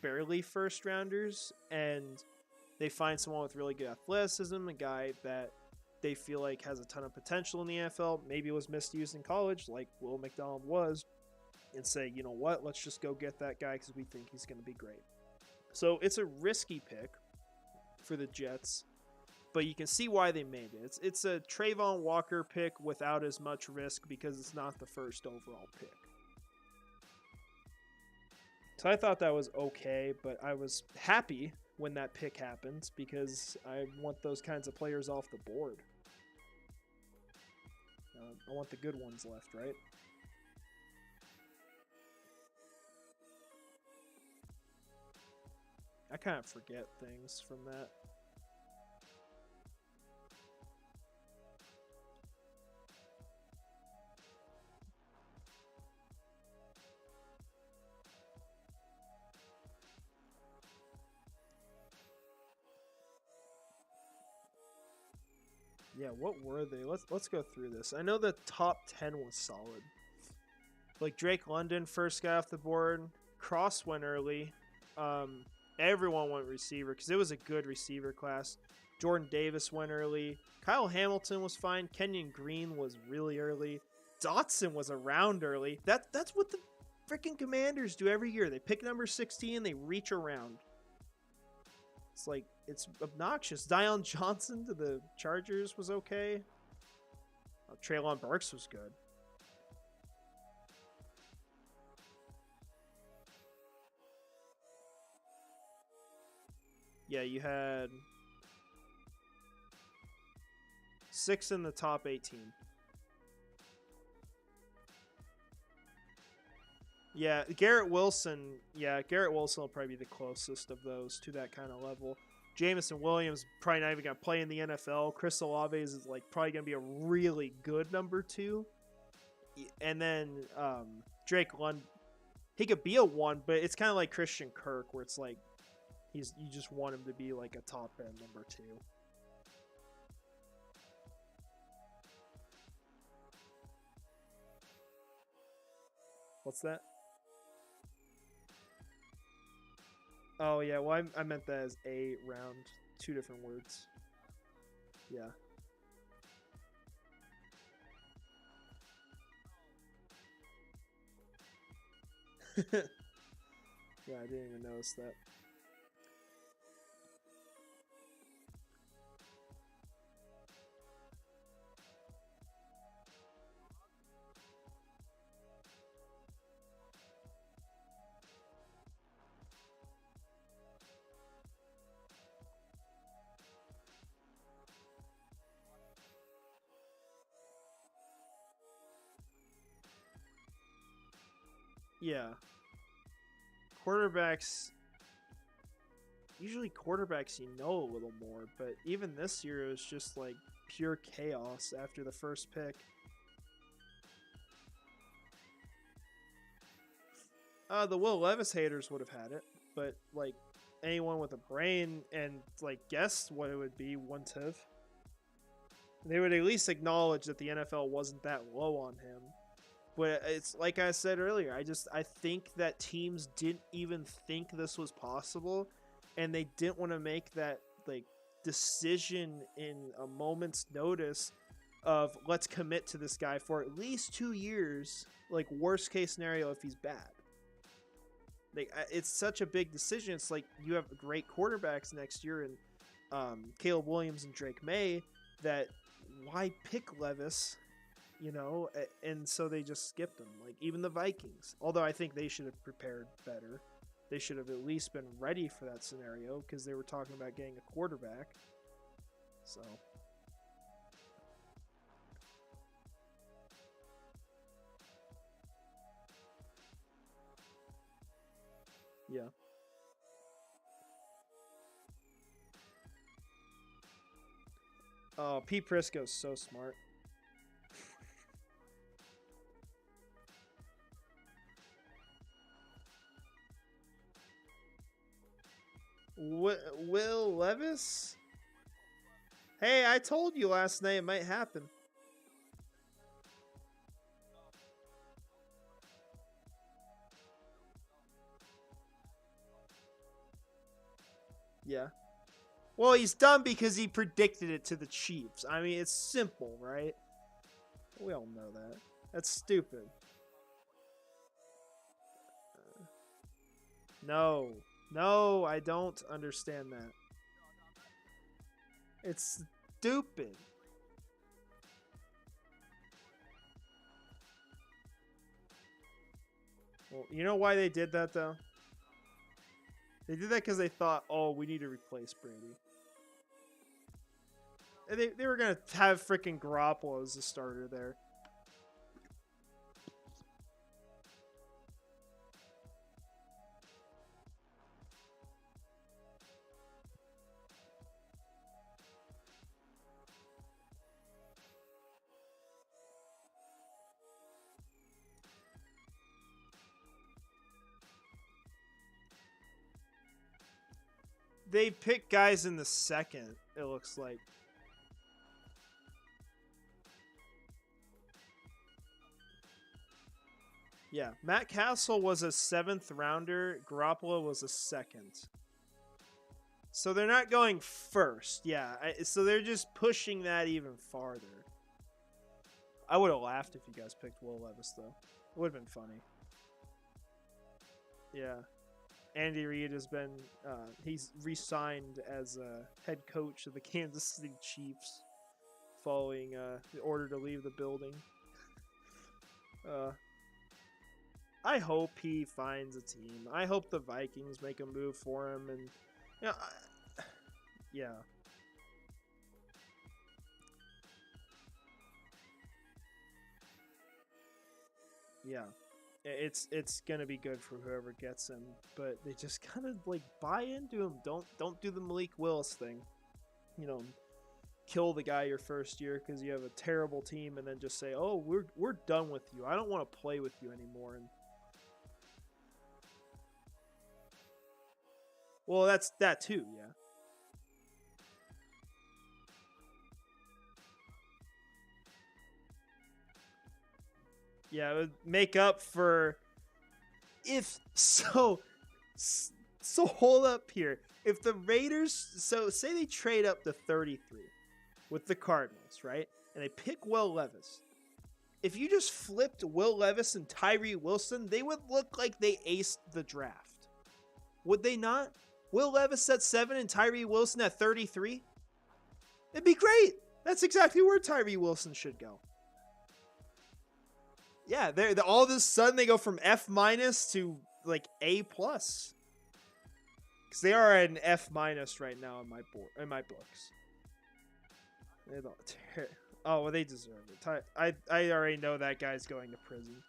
barely first rounders, and they find someone with really good athleticism, a guy that they feel like has a ton of potential in the NFL, maybe was misused in college, like Will McDonald was, and say, you know what, let's just go get that guy because we think he's going to be great. So it's a risky pick for the Jets, but you can see why they made it. It's a Trayvon Walker pick without as much risk because it's not the first overall pick. So I thought that was okay, but I was happy when that pick happens because I want those kinds of players off the board. I want the good ones left, right? I kind of forget things from that. Yeah, what were they? Let's go through this. I know the top 10 was solid. Like Drake London first guy off the board. Cross went early. Everyone went receiver because it was a good receiver class. Jordan Davis went early. Kyle Hamilton was fine. Kenyon Green was really early. Dotson was around early. That's what the freaking Commanders do every year. They pick number 16, they reach around. It's like, it's obnoxious. Dion Johnson to the Chargers was okay. Treylon Burks was good. Yeah, you had 6 in the top 18. Yeah, Garrett Wilson. Yeah, Garrett Wilson will probably be the closest of those to that kind of level. Jamison Williams probably not even gonna play in the NFL. Chris Olave is like probably gonna be a really good number 2, and then Drake London. He could be a 1, but it's kind of like Christian Kirk, where it's like you just want him to be like a top end number 2. What's that? Oh, yeah. Well, I meant that as a round. 2 different words. Yeah. Yeah, I didn't even notice that. Yeah. Quarterbacks. Usually quarterbacks you know a little more, but even this year it was just like pure chaos after the first pick. The Will Levis haters would have had it, but like anyone with a brain and like guessed what it would be wouldn't have. They would at least acknowledge that the NFL wasn't that low on him. But it's like I said earlier, I think that teams didn't even think this was possible, and they didn't want to make that like decision in a moment's notice of let's commit to this guy for at least 2 years, like worst case scenario if he's bad. Like it's such a big decision. It's like you have great quarterbacks next year and Caleb Williams and Drake May. That why pick Levis? You know, and so they just skipped him. Like even the Vikings, although I think they should have prepared better. They should have at least been ready for that scenario because they were talking about getting a quarterback. So. Yeah. Oh, Pete Prisco's so smart. Will Levis? Hey, I told you last night it might happen. Yeah. Well, he's done because he predicted it to the Chiefs. I mean, it's simple, right? We all know that. That's stupid. No. No, I don't understand that. It's stupid. Well, you know why they did that, though? They did that because they thought, oh, we need to replace Brady. They were going to have freaking Garoppolo as the starter there. They pick guys in the second, it looks like. Yeah, Matt Castle was a 7th rounder. Garoppolo was a 2nd. So they're not going first. Yeah, so they're just pushing that even farther. I would have laughed if you guys picked Will Levis, though. It would have been funny. Yeah. Andy Reid has been, he's re-signed as head coach of the Kansas City Chiefs following the order to leave the building. I hope he finds a team. I hope the Vikings make a move for him, and you know, yeah. Yeah. It's gonna be good for whoever gets him, but they just kind of like buy into him. Don't do the Malik Willis thing. You know, kill the guy your first year because you have a terrible team, and then just say, "Oh, we're done with you. I don't want to play with you anymore." And well, that's that too. Yeah. Yeah, it would make up for if so. So hold up here. If the Raiders, so say they trade up to 33 with the Cardinals, right? And they pick Will Levis. If you just flipped Will Levis and Tyree Wilson, they would look like they aced the draft. Would they not? Will Levis at 7 and Tyree Wilson at 33? It'd be great. That's exactly where Tyree Wilson should go. Yeah, they're all of a sudden they go from F minus to like A plus. Because they are an F minus right now in my my books. They don't. Oh, well, they deserve it. I already know that guy's going to prison.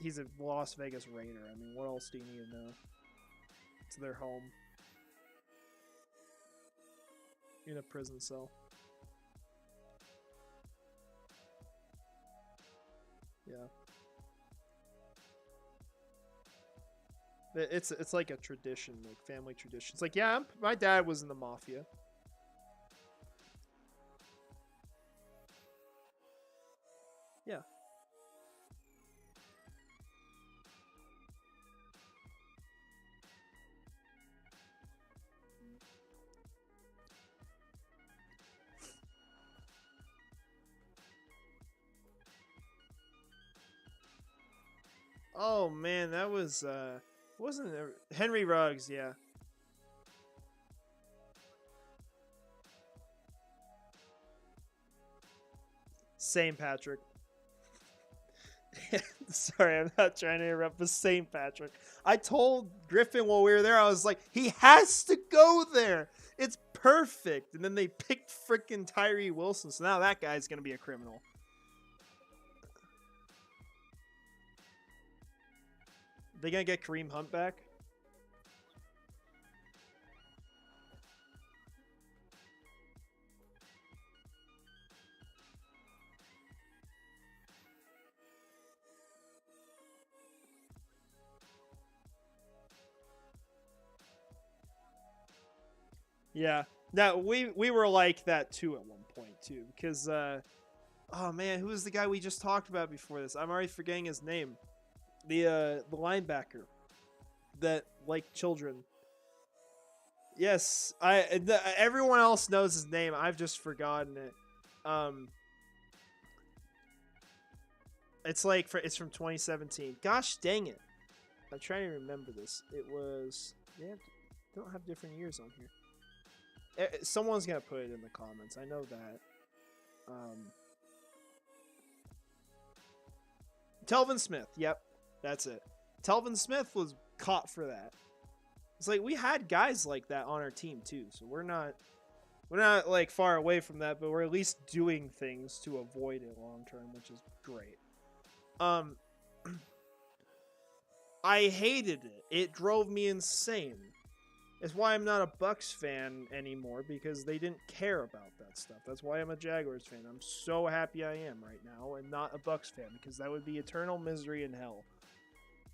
He's a Las Vegas Raider. I mean, what else do you need to know? It's their home. In a prison cell. Yeah. It's like a tradition, like family tradition. It's like, yeah, my dad was in the mafia. Yeah. Oh man, that was wasn't there? Henry Ruggs, yeah. Same Patrick. Sorry, I'm not trying to interrupt, but same Patrick. I told Griffin while we were there, I was like, he has to go there. It's perfect. And then they picked freaking Tyree Wilson, so now that guy's gonna be a criminal. They gonna get Kareem Hunt back? Yeah. Now we were like that too at one point too, because oh man, who was the guy we just talked about before this? I'm already forgetting his name. The linebacker that liked children. Yes, everyone else knows his name. I've just forgotten it. Um, it's from 2017. Gosh dang it! I'm trying to remember this. It was they don't have different years on here. Someone's gonna put it in the comments. I know that. Telvin Smith. Yep, that's it. Telvin Smith was caught for that. It's like we had guys like that on our team too, so we're not like far away from that, but we're at least doing things to avoid it long term, which is great. Um, I hated it. It drove me insane. It's why I'm not a Bucks fan anymore, because they didn't care about that stuff. That's why I'm a Jaguars fan. I'm so happy I am right now and not a Bucks fan, because that would be eternal misery in hell.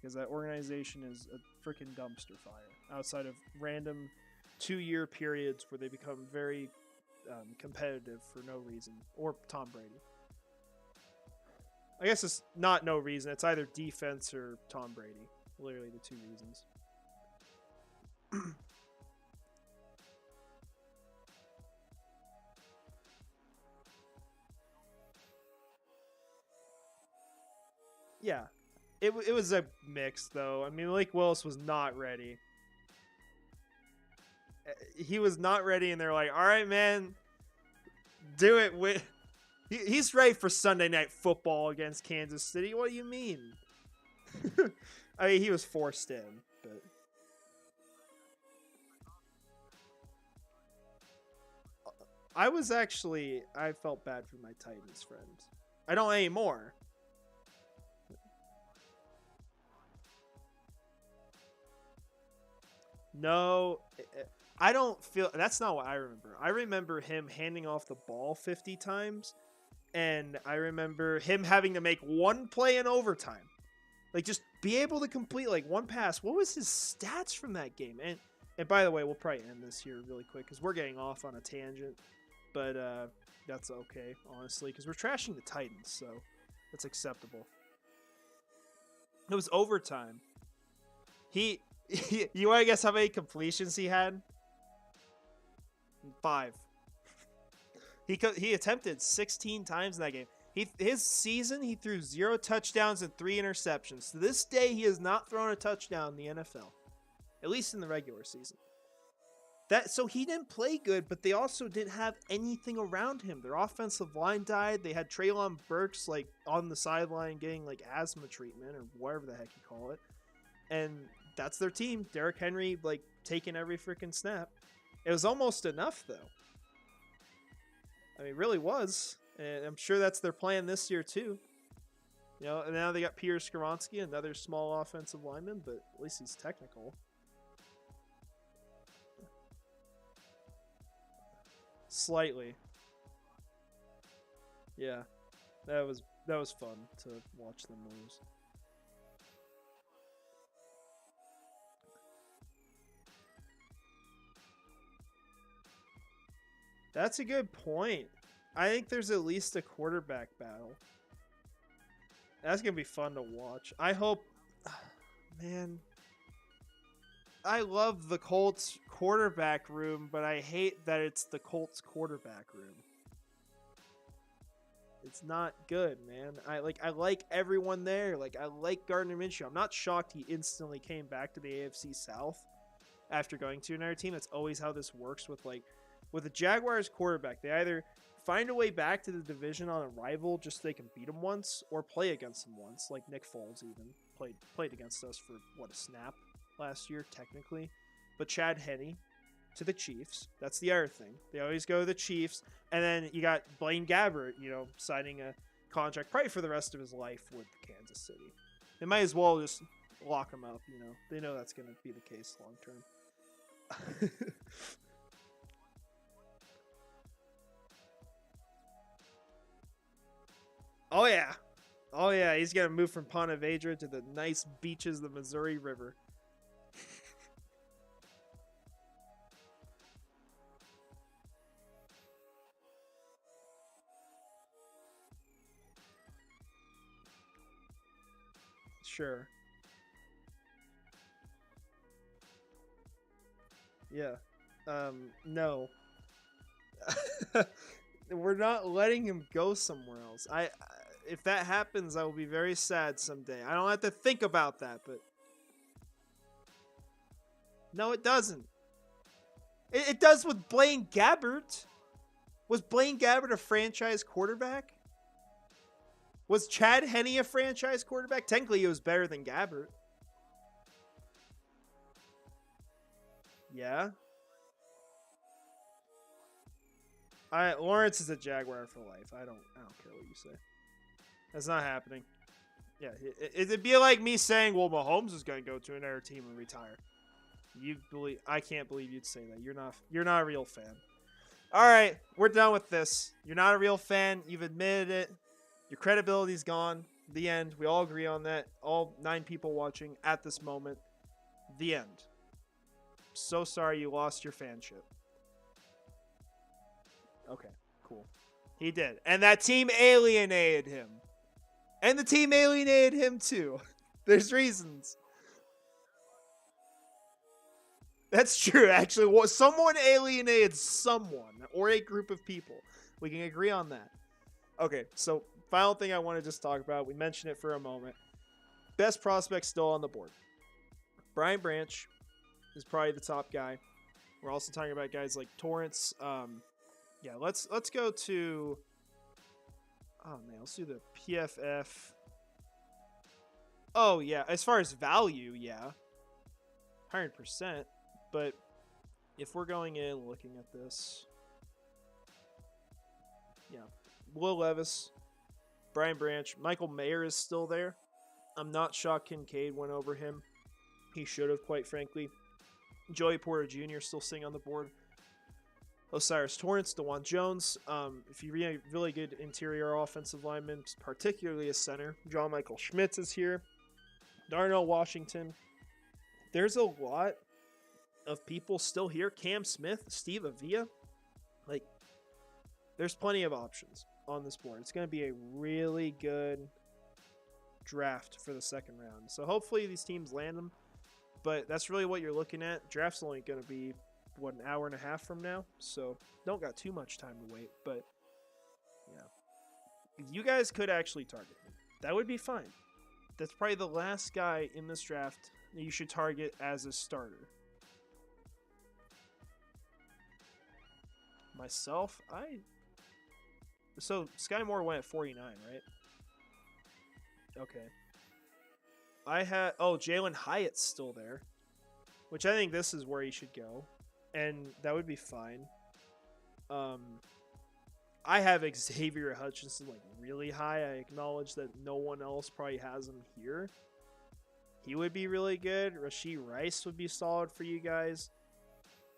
Because that organization is a freaking dumpster fire outside of random 2-year periods where they become very competitive for no reason. Or Tom Brady. I guess it's not no reason. It's either defense or Tom Brady. Literally the two reasons. Yeah. It was a mix, though. I mean, Malik Willis was not ready. He was not ready, and they're like, all right, man, do it. He's ready for Sunday Night Football against Kansas City. What do you mean? I mean, he was forced in, but I felt bad for my Titans friends. I don't anymore. No, I don't feel that's not what I remember. I remember him handing off the ball 50 times, and I remember him having to make one play in overtime. Like, just be able to complete like one pass. What was his stats from that game? And by the way, we'll probably end this here really quick because we're getting off on a tangent, but that's okay, honestly, because we're trashing the Titans, so that's acceptable. It was overtime. You want to guess how many completions he had? 5. He attempted 16 times in that game. His season, he threw 0 touchdowns and 3 interceptions. To this day, he has not thrown a touchdown in the NFL, at least in the regular season. So he didn't play good, but they also didn't have anything around him. Their offensive line died. They had Treylon Burks like on the sideline getting like asthma treatment or whatever the heck you call it, and that's their team. Derrick Henry like taking every freaking snap. It was almost enough though. I mean, it really was. And I'm sure that's their plan this year too. You know, and now they got Peter Skoronski, another small offensive lineman, but at least he's technical. Slightly. Yeah. That was fun to watch them lose. That's a good point. I think there's at least a quarterback battle. That's going to be fun to watch. I hope... Man. I love the Colts quarterback room, but I hate that it's the Colts quarterback room. It's not good, man. I like everyone there. Like, I like Gardner Minshew. I'm not shocked he instantly came back to the AFC South after going to another team. That's always how this works with the Jaguars quarterback. They either find a way back to the division on a rival just so they can beat them once, or play against them once. Like Nick Foles even played against us for a snap last year technically. But Chad Henne to the Chiefs. That's the other thing. They always go to the Chiefs, and then you got Blaine Gabbert, signing a contract probably for the rest of his life with Kansas City. They might as well just lock him up. They know that's going to be the case long term. Oh yeah, he's gonna move from Ponte Vedra to the nice beaches of the Missouri River. Sure. Yeah. No. We're not letting him go somewhere else. If that happens, I will be very sad someday. I don't have to think about that, but no, it doesn't. It does with Blaine Gabbert. Was Blaine Gabbert a franchise quarterback? Was Chad Henne a franchise quarterback? Technically, he was better than Gabbert. Yeah. Lawrence is a Jaguar for life. I don't care what you say. That's not happening. Yeah, it'd be like me saying, "Well, Mahomes is going to go to another team and retire." I can't believe you'd say that. You're not a real fan. All right, we're done with this. You're not a real fan. You've admitted it. Your credibility's gone. The end. We all agree on that. All 9 people watching at this moment. The end. So sorry you lost your fanship. Okay, cool. He did. And that team alienated him. And the team alienated him too. There's reasons. That's true, actually. Someone alienated someone or a group of people. We can agree on that. Okay, so final thing I want to just talk about. We mentioned it for a moment. Best prospect still on the board. Brian Branch is probably the top guy. We're also talking about guys like Torrance. Yeah, let's go to. Oh man, let's do the PFF. Oh yeah, as far as value, yeah, 100%. But if we're going in looking at this, yeah, Will Levis, Brian Branch, Michael Mayer is still there. I'm not shocked Kincaid went over him. He should have, quite frankly. Joey Porter Jr. still sitting on the board. Osiris Torrance, DeJuan Jones. If you really good interior offensive lineman, particularly a center, John Michael Schmitz is here. Darnell Washington. There's a lot of people still here. Cam Smith, Steve Avila. Like, there's plenty of options on this board. It's going to be a really good draft for the second round. So hopefully these teams land them. But that's really what you're looking at. Draft's only going to be, what, an hour and a half from now? So don't got too much time to wait. But, yeah. You guys could actually target me. That would be fine. That's probably the last guy in this draft that you should target as a starter. Myself, so Sky Moore went at 49, right? Okay. I had Jalen Hyatt's still there, which I think this is where he should go, and that would be fine. I have Xavier Hutchinson like really high. I acknowledge that no one else probably has him here. He would be really good. Rashee Rice would be solid for you guys.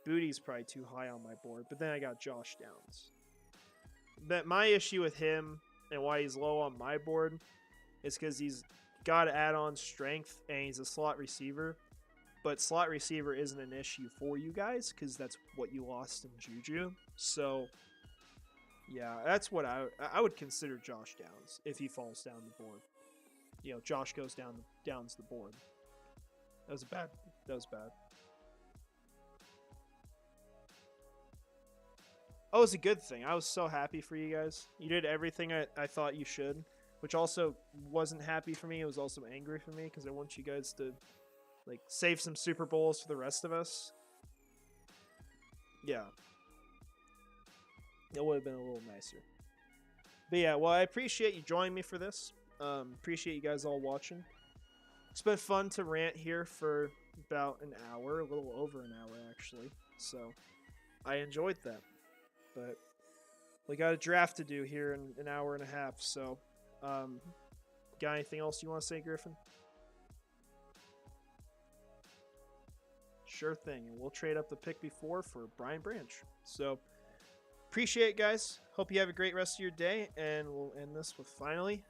Booty's probably too high on my board, but then I got Josh Downs. But my issue with him and why he's low on my board is because he's got add-on strength and he's a slot receiver. But slot receiver isn't an issue for you guys because that's what you lost in Juju. So, yeah, that's what I would consider Josh Downs if he falls down the board. You know, Josh goes downs the board. That was bad. Oh, it's a good thing. I was so happy for you guys. You did everything I thought you should, which also wasn't happy for me. It was also angry for me because I want you guys to, like, save some Super Bowls for the rest of us. Yeah. It would have been a little nicer. But yeah, well, I appreciate you joining me for this. Appreciate you guys all watching. It's been fun to rant here for about an hour, a little over an hour, actually. So, I enjoyed that. But we got a draft to do here in an hour and a half. So, got anything else you want to say, Griffin? Sure thing. And we'll trade up the pick before for Brian Branch. So, appreciate it, guys. Hope you have a great rest of your day. And we'll end this with finally